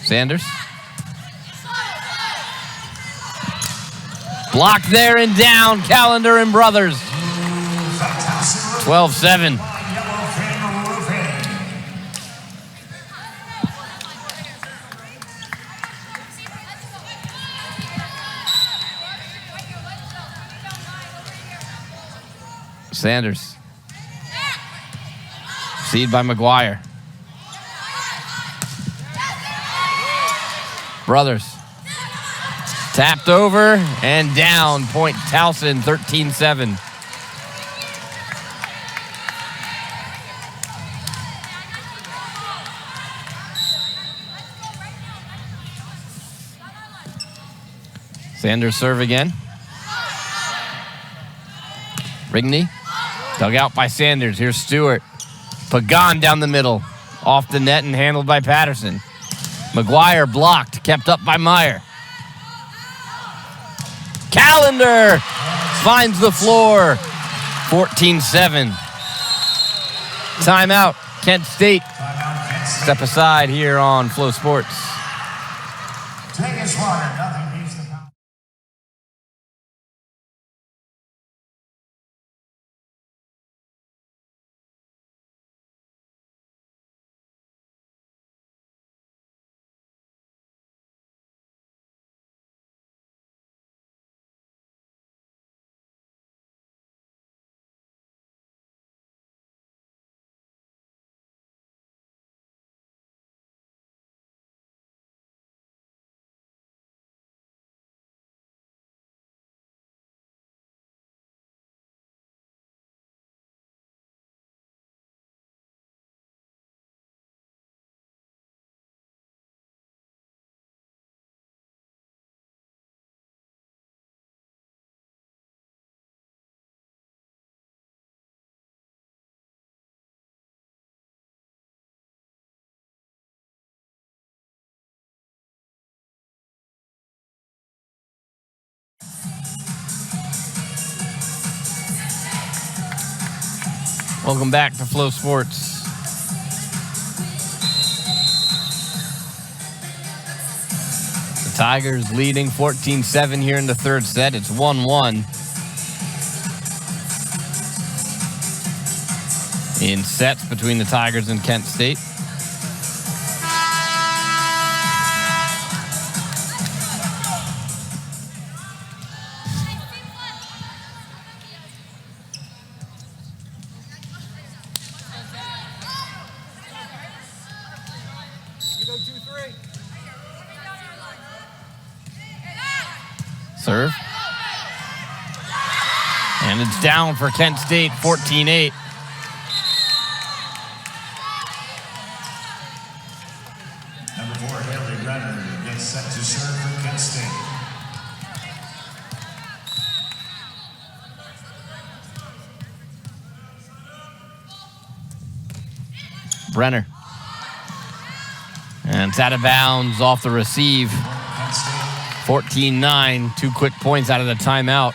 Sanders. Blocked there and down. Calendar and Brothers. 12-7. Sanders. Seed by McGuire. Brothers. Tapped over and down. Point Towson, 13-7. Sanders serve again. Rigney. Dug out by Sanders. Here's Stewart. Pagan down the middle. Off the net and handled by Patterson. McGuire blocked. Kept up by Meyer. Calendar finds the floor. 14-7. Timeout. Kent State. Step aside here on Flow Sports. Take his water. Nothing beats the power. Welcome back to Flow Sports. The Tigers leading 14-7 here in the third set. It's 1-1 in sets between the Tigers and Kent State. Serve. And it's down for Kent State, 14-8. Number 4, Haley Renner gets set to serve for Kent State. Brenner. And it's out of bounds off the receive. 14-9, 2 quick points out of the timeout.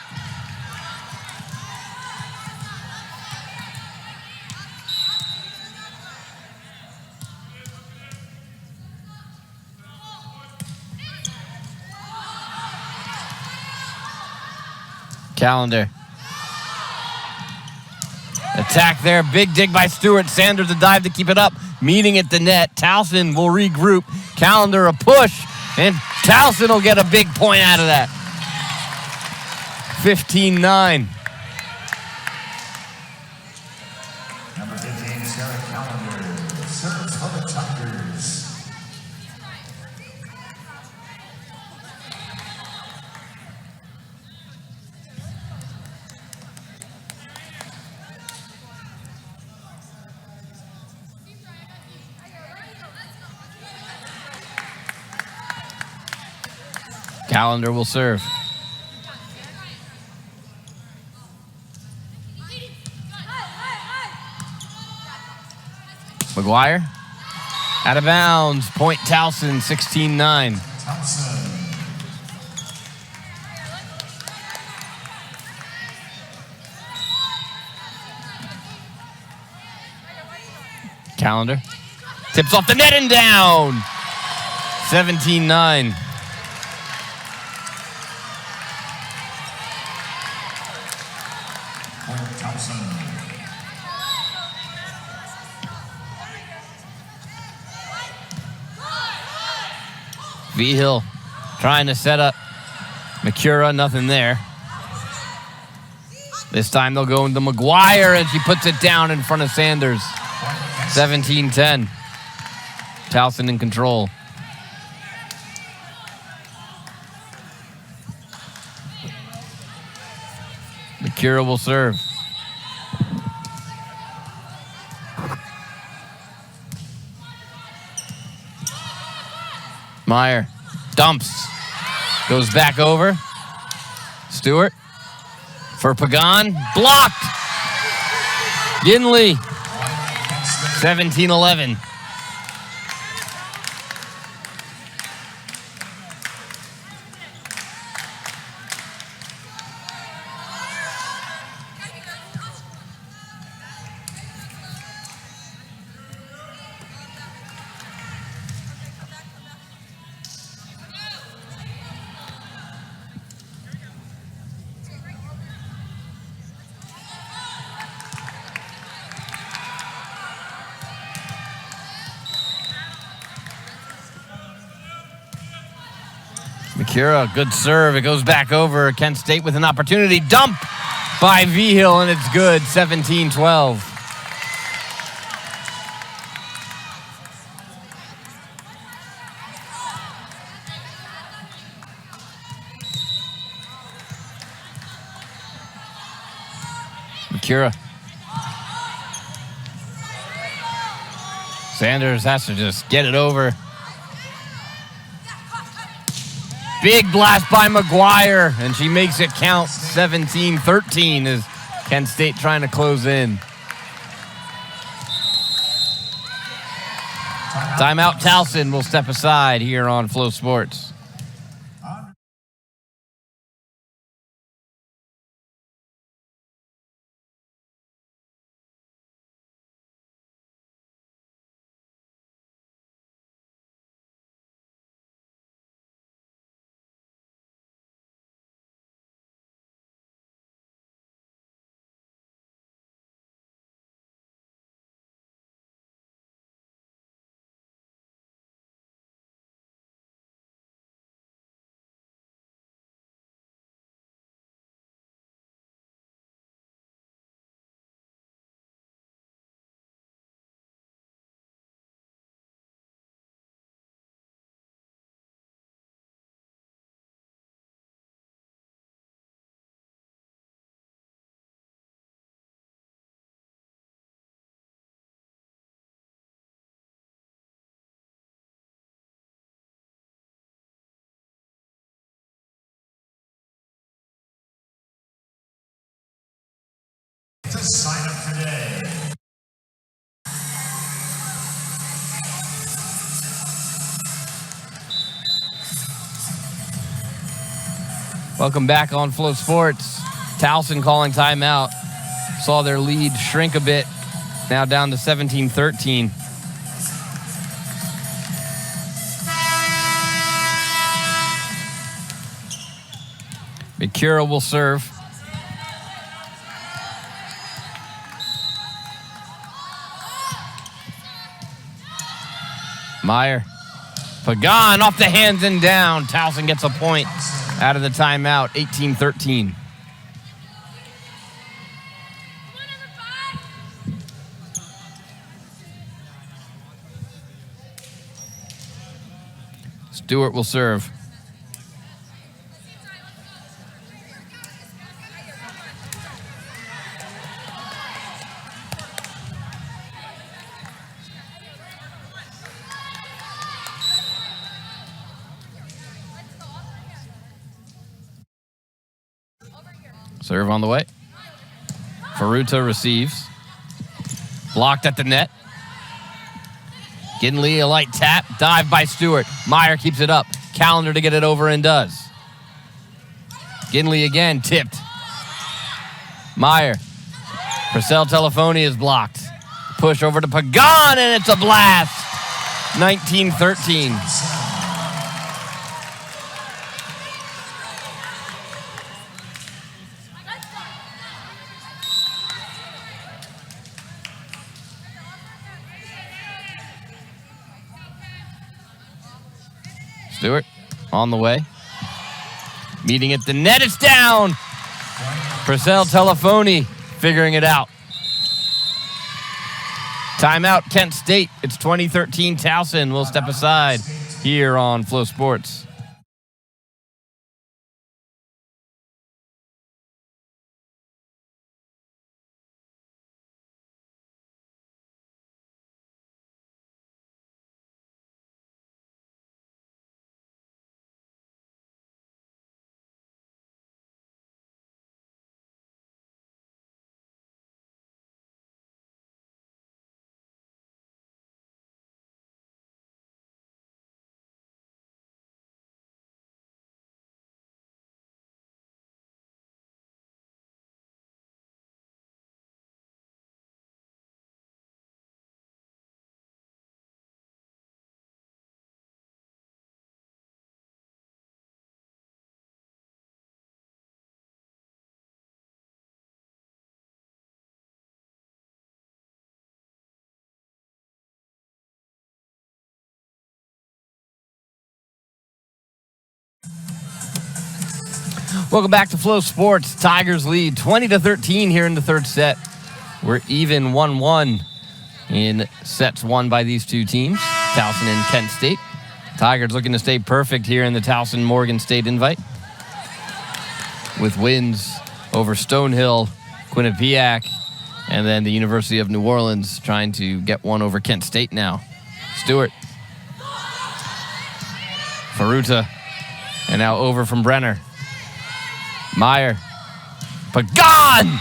Calendar. Attack there. Big dig by Stewart. Sanders a dive to keep it up. Meeting at the net. Towson will regroup. Calendar a push. And Towson will get a big point out of that. 15-9. Number 15, Sarah Calendar serves for the Tigers. Calendar will serve. McGuire. Out of bounds. Point Towson, 16-9. Towson. Calendar. Tips off the net and down. 17-9. V-Hill trying to set up McCura, nothing there. This time they'll go into McGuire, and she puts it down in front of Sanders. 17-10. Towson in control. McCura will serve. Meyer dumps. Goes back over. Stewart for Pagan. Blocked. Ginley. 17-11. McCura, good serve. It goes back over. Kent State with an opportunity. Dump by V-Hill, and it's good. 17-12. McCura. Sanders has to just get it over. Big blast by McGuire, and she makes it count. 17-13 as Kent State trying to close in. Timeout. Towson will step aside here on Flow Sports. day. Welcome back on Flow Sports. Towson calling timeout. Saw their lead shrink a bit. Now down to 17-13. Mikura will serve. Meyer. Pagan off the hands and down. Towson gets a point out of the timeout, 18-13. Stewart will serve. Serve on the way. Faruta receives. Blocked at the net. Ginley, a light tap. Dive by Stewart. Meyer keeps it up. Calendar to get it over and does. Ginley again, tipped. Meyer. Purcell Telefoni is blocked. Push over to Pagan, and it's a blast. 19-13. Stewart on the way. Meeting at the net. It's down. Purcell Telefoni figuring it out. Timeout, Kent State. It's 2013 Towson. We'll step aside here on Flow Sports. Welcome back to Flow Sports. Tigers lead 20-13 here in the third set. We're even 1-1 in sets won by these two teams, Towson and Kent State. Tigers looking to stay perfect here in the Towson-Morgan State invite, with wins over Stonehill, Quinnipiac, and then the University of New Orleans trying to get one over Kent State now. Stewart. Faruta. And now over from Brenner. Meyer. Pagan!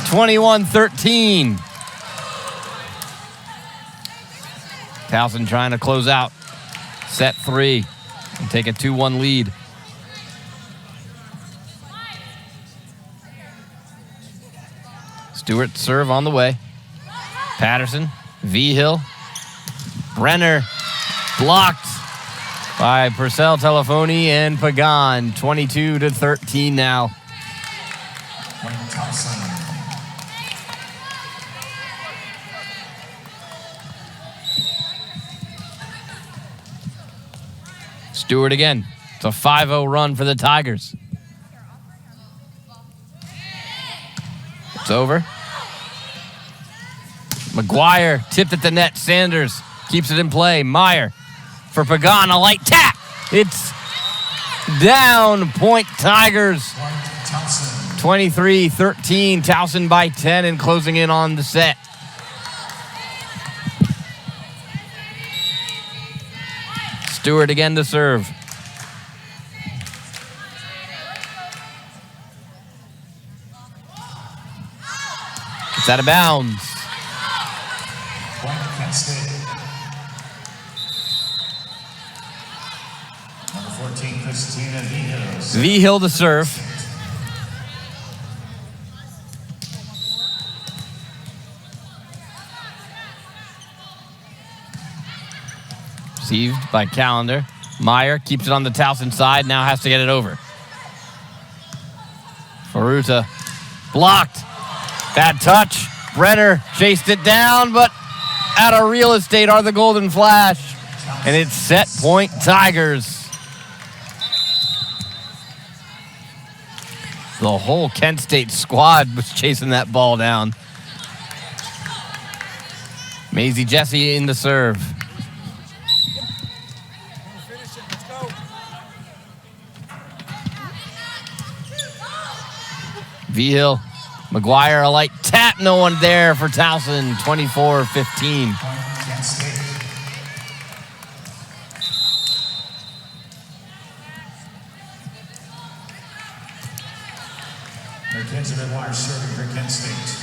21-13. Towson trying to close out set 3 and take a 2-1 lead. Stewart serve on the way. Patterson, V-Hill. Brenner blocked by Purcell Telefoni and Pagan. 22-13 now. Stewart again. It's a 5-0 run for the Tigers. It's over. McGuire tipped at the net. Sanders keeps it in play. Meyer for Pagan, a light tap. It's down. Point Tigers. 23-13. Towson by 10 and closing in on the set. Stewart again to serve. It's out of bounds. Point Kent State. Number 14, Christina Vigil. Vigil to serve. Received by Callender. Meyer keeps it on the Towson side, now has to get it over. Faruta blocked. Bad touch. Brenner chased it down, but out of real estate are the Golden Flash. And it's set point Tigers. The whole Kent State squad was chasing that ball down. Maisie Jesse in the serve. Vigil, McGuire, a light tap, no one there for Towson, 24-15. Mackenzie McGuire serving for Kent State.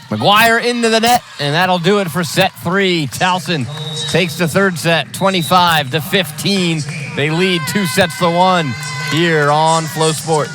McGuire into the net, and that'll do it for set 3. Towson takes the third set, 25-15. They lead 2-1 here on Flow Sports.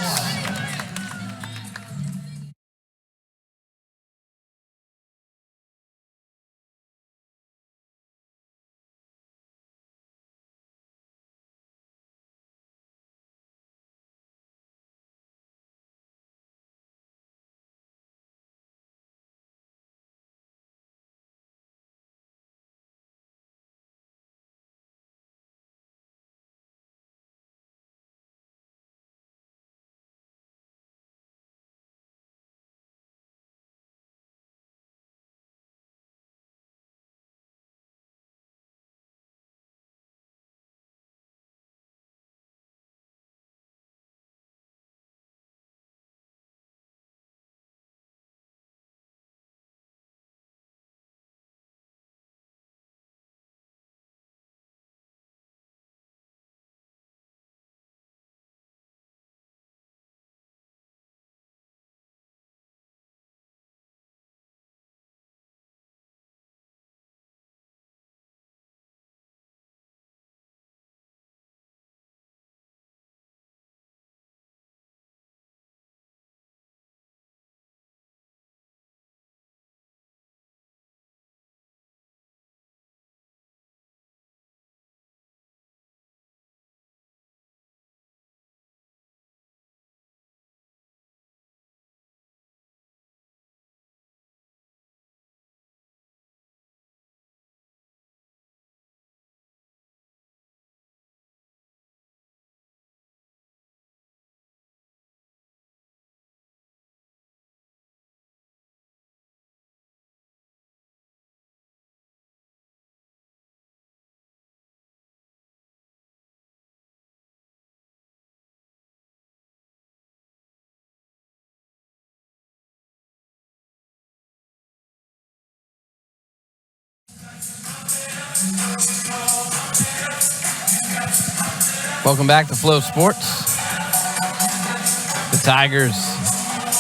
Welcome back to Flow Sports. The Tigers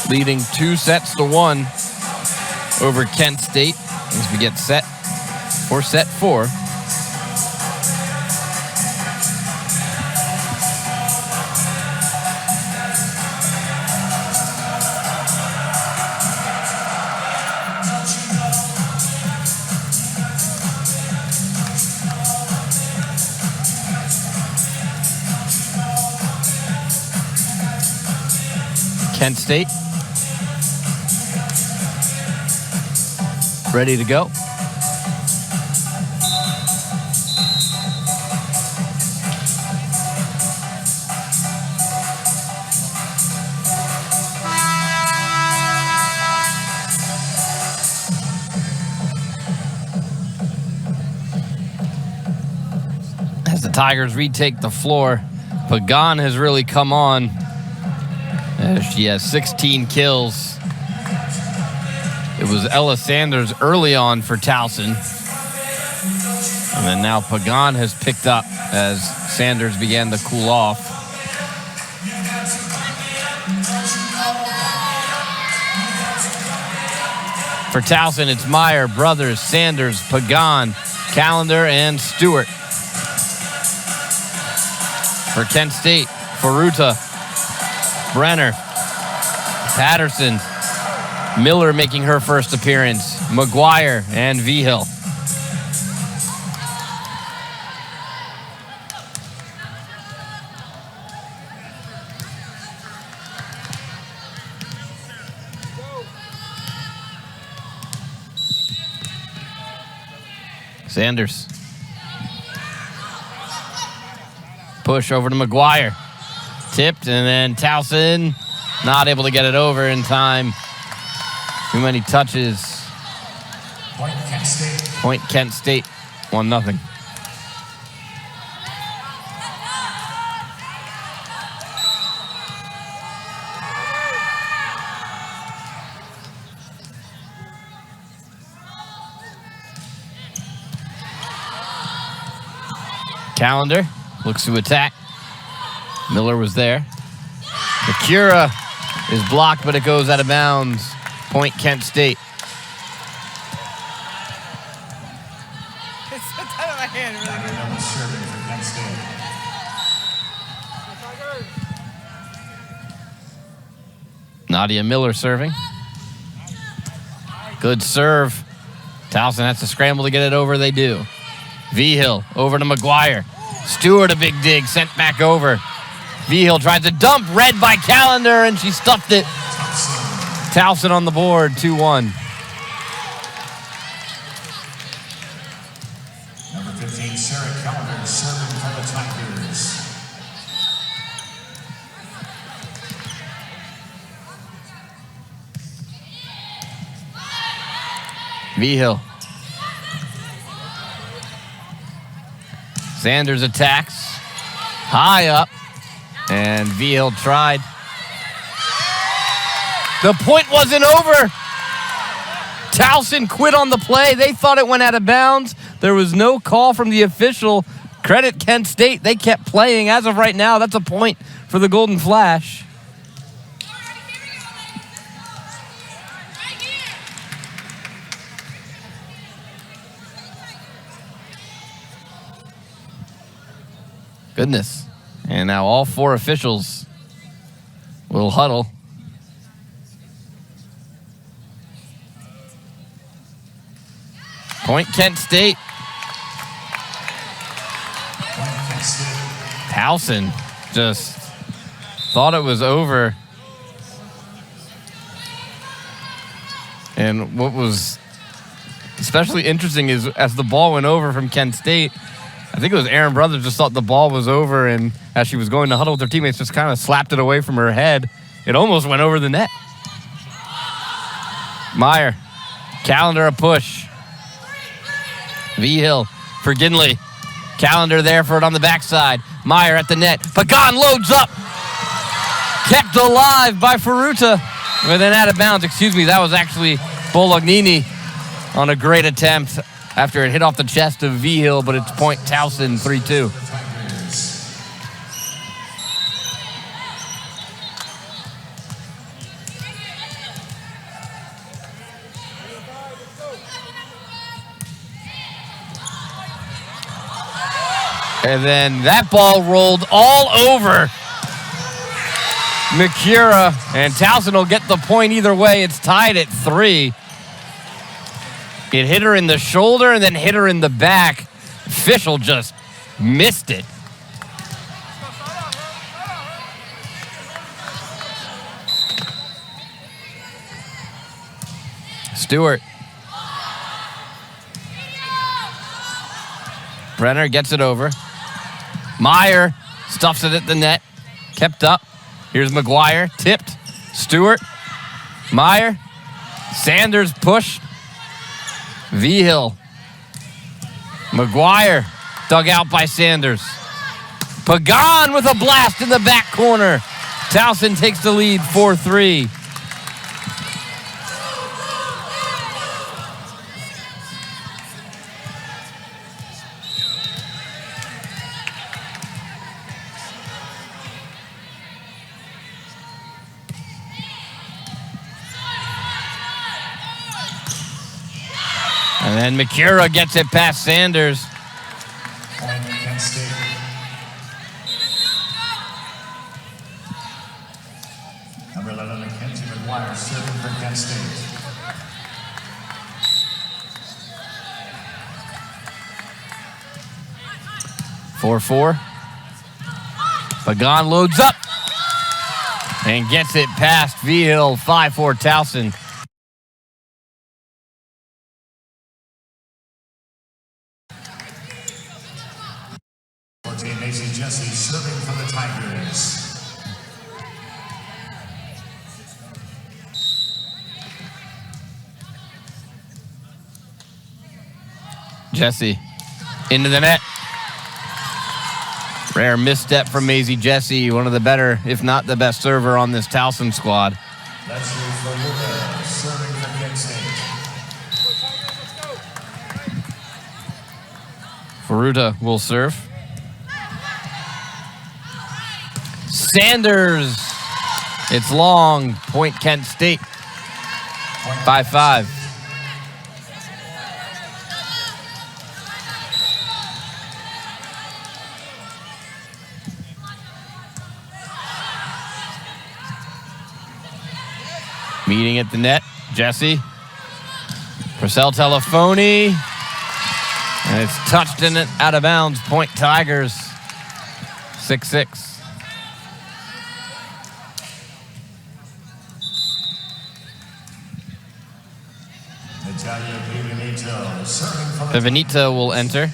leading 2-1 over Kent State as we get set for set 4. Kent State ready to go. As the Tigers retake the floor, Pagan has really come on. She has 16 kills. It was Ella Sanders early on for Towson. And then now Pagan has picked up as Sanders began to cool off. For Towson, it's Meyer, Brothers, Sanders, Pagan, Callender, and Stewart. For Kent State, Faruta, Brenner, Patterson, Miller making her first appearance, McGuire, and Vigil. Sanders. Push over to McGuire. Tipped, and then Towson not able to get it over in time. Too many touches. Point Kent State. Point Kent State, 1-0. Callender looks to attack. Miller was there. Akira is blocked, but it goes out of bounds. Point Kent State. Serving for Kent State. Nadia Miller serving. Good serve. Towson has to scramble to get it over. They do. Vigil over to McGuire. Stewart a big dig, sent back over. Vigil tries to dump, read by Callender, and she stuffed it. Towson on the board, 2-1. Number 15, Sarah Callender, serving for the Tigers. Vigil. Sanders attacks. High up. And Vigil tried. The point wasn't over. Towson quit on the play. They thought it went out of bounds. There was no call from the official. Credit Kent State. They kept playing. As of right now, that's a point for the Golden Flash. Goodness. And now all four officials will huddle. Point Kent State. Towson just thought it was over. And what was especially interesting is as the ball went over from Kent State, I think it was Aaron Brothers just thought the ball was over, and as she was going to huddle with her teammates, just kind of slapped it away from her head. It almost went over the net. Meyer. Callender a push. Vigil for Ginley. Callender there for it on the backside. Meyer at the net. Pagan loads up. Kept alive by Faruta. With an out of bounds. Excuse me, that was actually Bolognini on a great attempt after it hit off the chest of Vigil, but it's point Towson 3-2. And then that ball rolled all over Mikura, and Towson will get the point either way. It's tied at 3. It hit her in the shoulder and then hit her in the back. Official just missed it. Stewart. Brenner gets it over. Meyer stuffs it at the net. Kept up. Here's McGuire. Tipped. Stewart. Meyer. Sanders pushed. Vigil. McGuire dug out by Sanders. Pagan with a blast in the back corner. Towson takes the lead 4-3. And then Mikura gets it past Sanders. Point Kent State. Number 11, Mackenzie McGuire, serving for Kent State. Four. Pagan loads up and gets it past V-Hill. 5-4 Towson. Macy Jesse serving for the Tigers. Jesse into the net. Rare misstep from Maisie Jesse, one of the better, if not the best server on this Towson squad. That's Faruta serving for Kent State. Faruta will serve. Sanders. It's long. Point Kent State. 5-5. Meeting at the net, Jesse. Purcell Telefoni. And it's touched in it out of bounds. Point Tigers. 6-6. Benito will enter.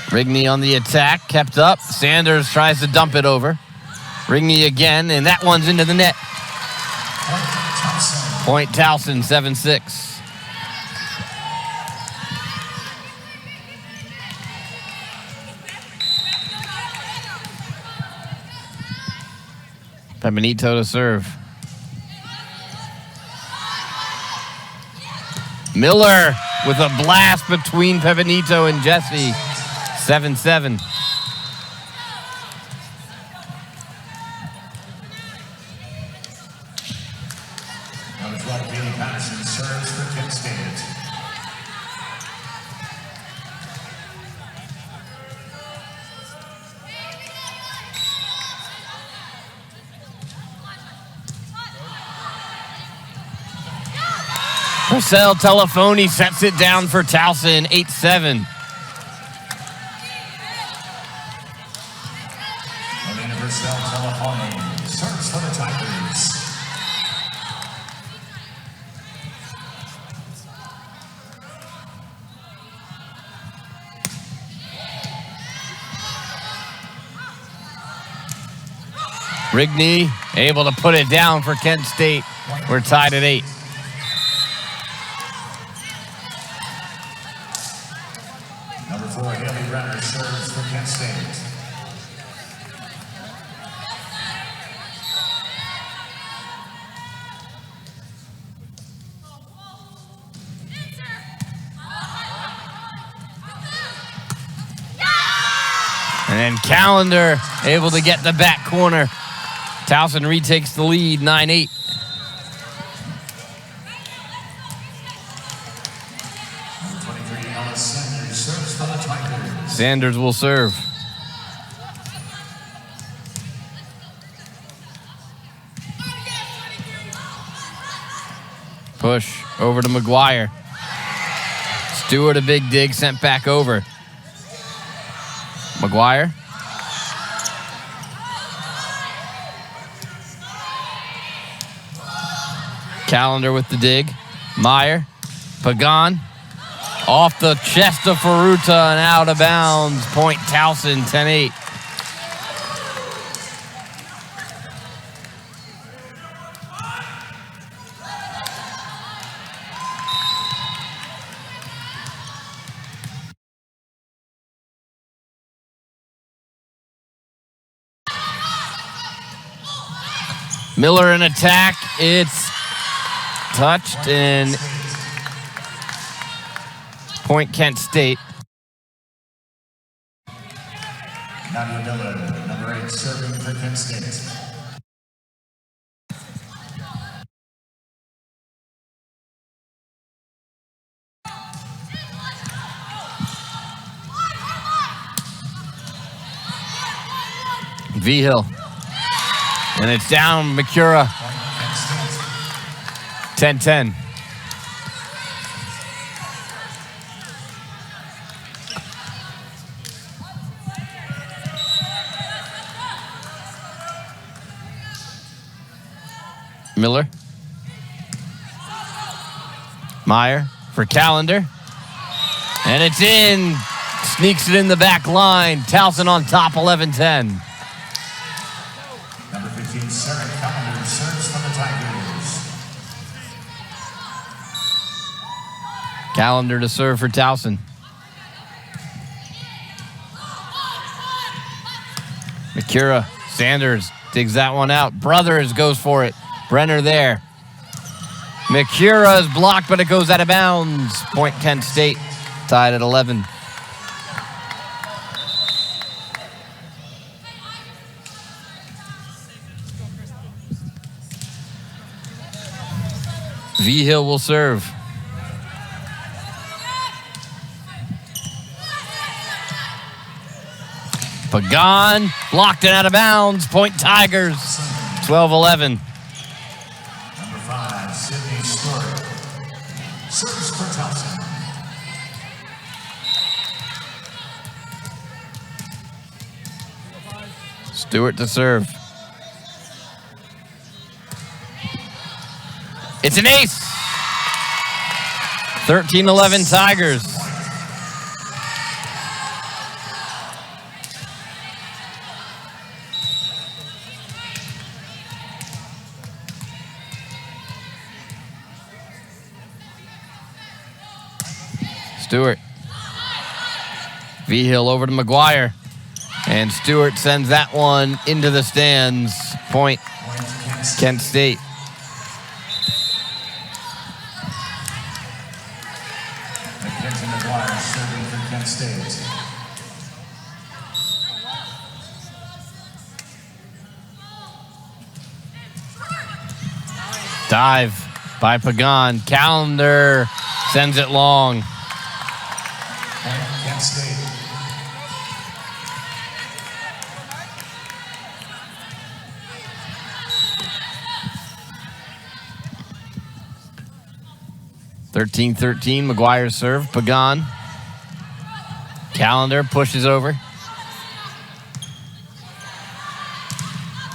Rigney on the attack, kept up. Sanders tries to dump it over. Rigney again, and that one's into the net. Point Towson, 7-6. Benito to serve. Miller with a blast between Pepinito and Jesse. 7-7. Number 12, Kaylee Patterson serves for Kent State. Purcell Telefoni sets it down for Towson, 8-7. Purcell Telefoni serves for the Tigers. Rigney able to put it down for Kent State. We're tied at 8. Number 4, Haley Renner serves for Kent State. And then Calendar able to get the back corner. Towson retakes the lead, 9-8. Number 23, Ellis Sanders serves for the Tigers. Sanders will serve. Push over to McGuire. Stewart a big dig, sent back over. McGuire. Calendar with the dig. Meyer. Pagan. Off the chest of Faruta and out of bounds. Point Towson, 10-8. Miller in attack. It's touched and point Kent State. Nadia Miller, number 8, serving for Kent State. V-Hill. And it's down Mikura. 10-10. Miller. Meyer for Calendar. And it's in. Sneaks it in the back line. Towson on top, 11-10. Number 15, Sarah Calendar, serves for the Tigers. Calendar to serve for Towson. Mikura. Sanders digs that one out. Brothers goes for it. Brenner there. Mikura is blocked, but it goes out of bounds. Point Kent State, tied at 11. V-Hill will serve. Pagan blocked it out of bounds. Point Tigers, 12-11. Number 5, Sydney Stewart, serves for Towson. Stewart to serve. It's an ace. 13-11 Tigers. Stewart. V-Hill over to McGuire. And Stewart sends that one into the stands. Point Kent State. McGuire serving for Kent State. Dive by Pagan. Calendar sends it long. Kent State. McGuire serve. Pagan. Calendar pushes over.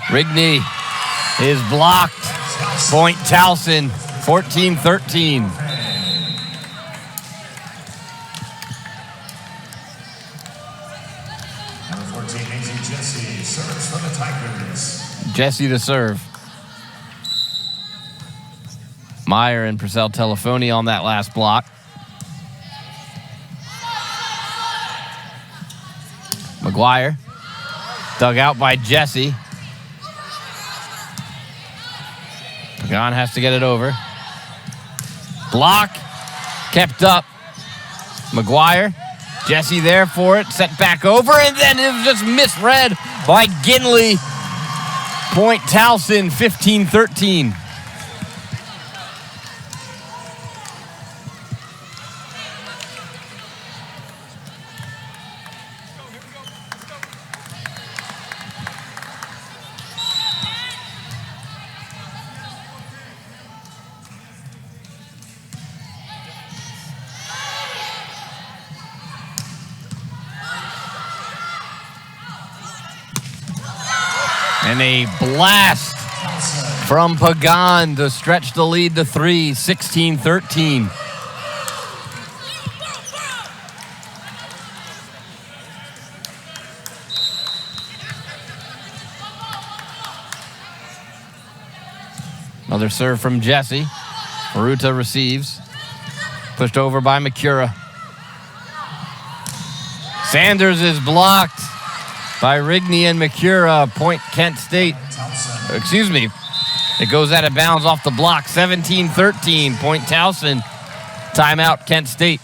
Rigney is blocked. Point Towson, 14-13. Number 14, Maisie Jesse, serves for the Tigers. Jesse to serve. Meyer and Purcell Telefoni on that last block. McGuire. Dug out by Jesse. Pagan has to get it over. Block. Kept up. McGuire. Jesse there for it. Set back over. And then it was just misread by Ginley. Point Towson, 15-13. And a blast from Pagan to stretch the lead to 3, 16-13. Another serve from Jesse. Maruta receives. Pushed over by Mikura. Sanders is blocked by Rigney and Mikura. Point Kent State. Excuse me. It goes out of bounds off the block. 17-13. Point Towson. Timeout Kent State.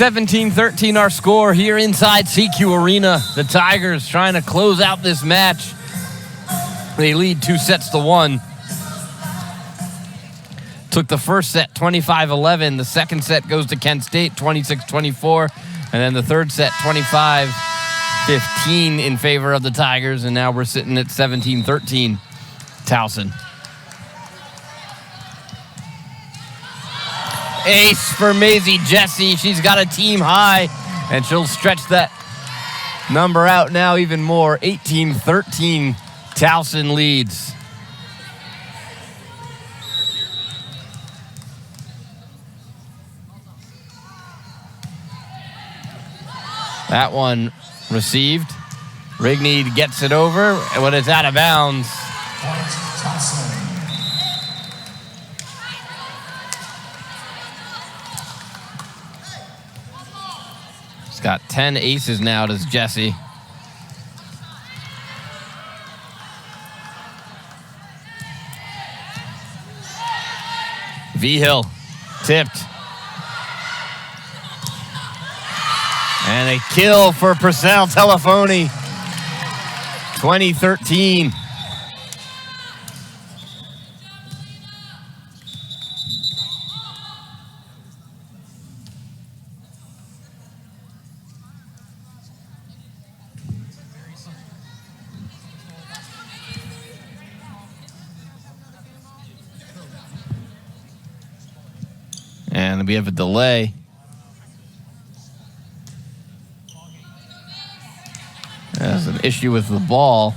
17-13 our score here inside CQ Arena. The Tigers trying to close out this match. They lead 2-1. Took the first set 25-11. The second set goes to Kent State 26-24. And then the third set 25-15 in favor of the Tigers. And now we're sitting at 17-13 Towson. Ace for Maisie Jesse. She's got a team high, and she'll stretch that number out now even more. 18-13 Towson leads. That one received. Rigney gets it over when it's out of bounds. He's got 10 aces now, does Jesse. V-Hill tipped. And a kill for Purcell Telefoni. 20-13. And we have a delay. There's an issue with the ball.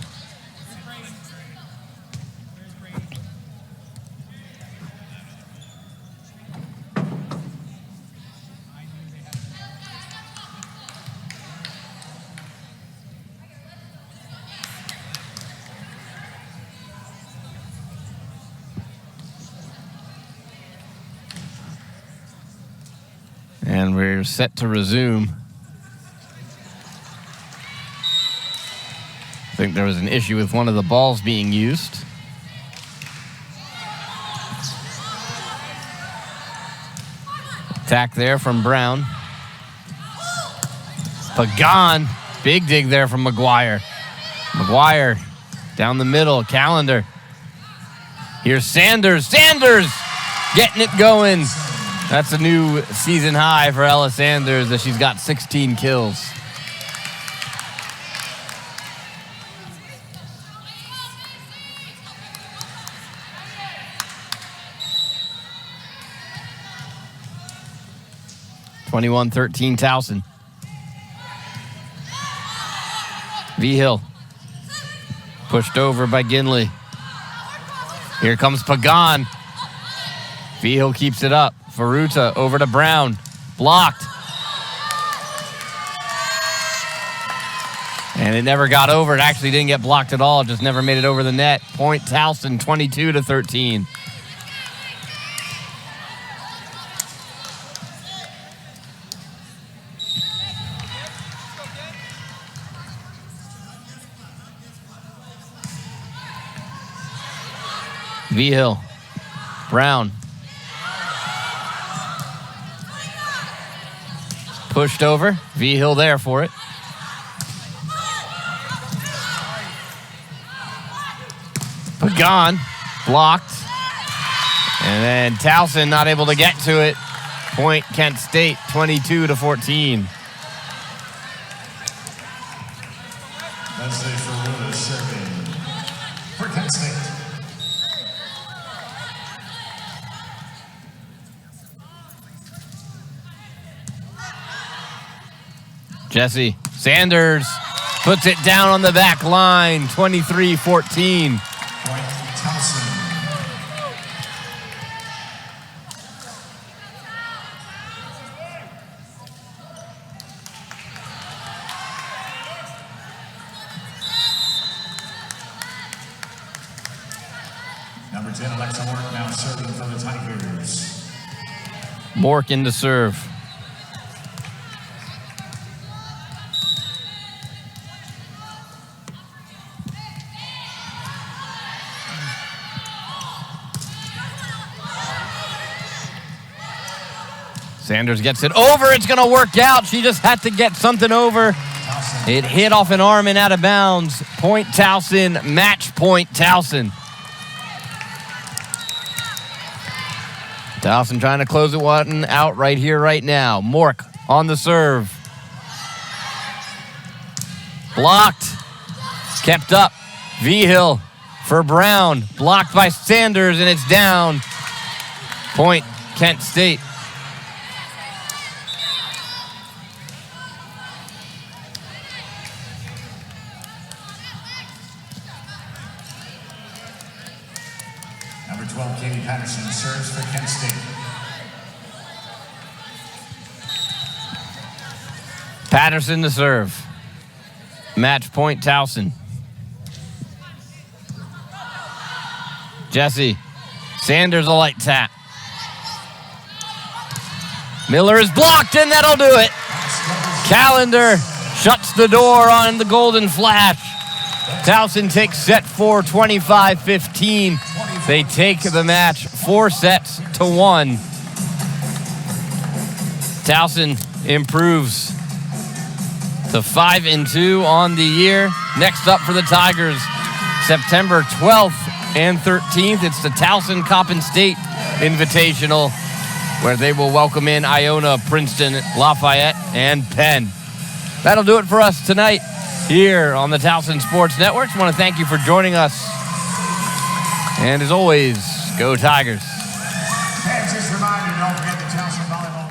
And we're set to resume. I think there was an issue with one of the balls being used. Attack there from Brown. Pagan, big dig there from McGuire. McGuire down the middle, Calendar. Here's Sanders. Sanders getting it going. That's a new season high for Ella Sanders as she's got 16 kills. (21-13) Towson. V-Hill. Pushed over by Ginley. Here comes Pagan. V-Hill keeps it up. Faruta over to Brown. Blocked. And it never got over. It actually didn't get blocked at all. It just never made it over the net. Point Towson, 22-13. V-Hill. Brown. Pushed over. V-Hill there for it. Pagan blocked. And then Towson not able to get to it. Point Kent State, 22-14. That's a Faruta serving for Kent State. Jesse Sanders puts it down on the back line, 23-14. Point Towson. Number 10, Alexa Mork now serving for the Tigers. Mork in to serve. Sanders gets it over. It's going to work out. She just had to get something over. It hit off an arm and out of bounds. Point Towson, match point Towson. Towson trying to close it one out right here, right now. Mork on the serve. Blocked. Kept up. V-Hill for Brown. Blocked by Sanders, and it's down. Point Kent State. Number 12, Katie Patterson serves for Kent State. Patterson to serve. Match point Towson. Jesse. Sanders a light tap. Miller is blocked, and that'll do it. Callender shuts the door on the Golden Flash. Towson takes set 4, 25-15. They take the match 4-1. Towson improves to 5-2 on the year. Next up for the Tigers, September 12th and 13th. It's the Towson Coppin State Invitational, where they will welcome in Iona, Princeton, Lafayette, and Penn. That'll do it for us tonight here on the Towson Sports Network. I want to thank you for joining us. And as always, go Tigers. Fans, just a reminder, don't forget the Towson Volleyball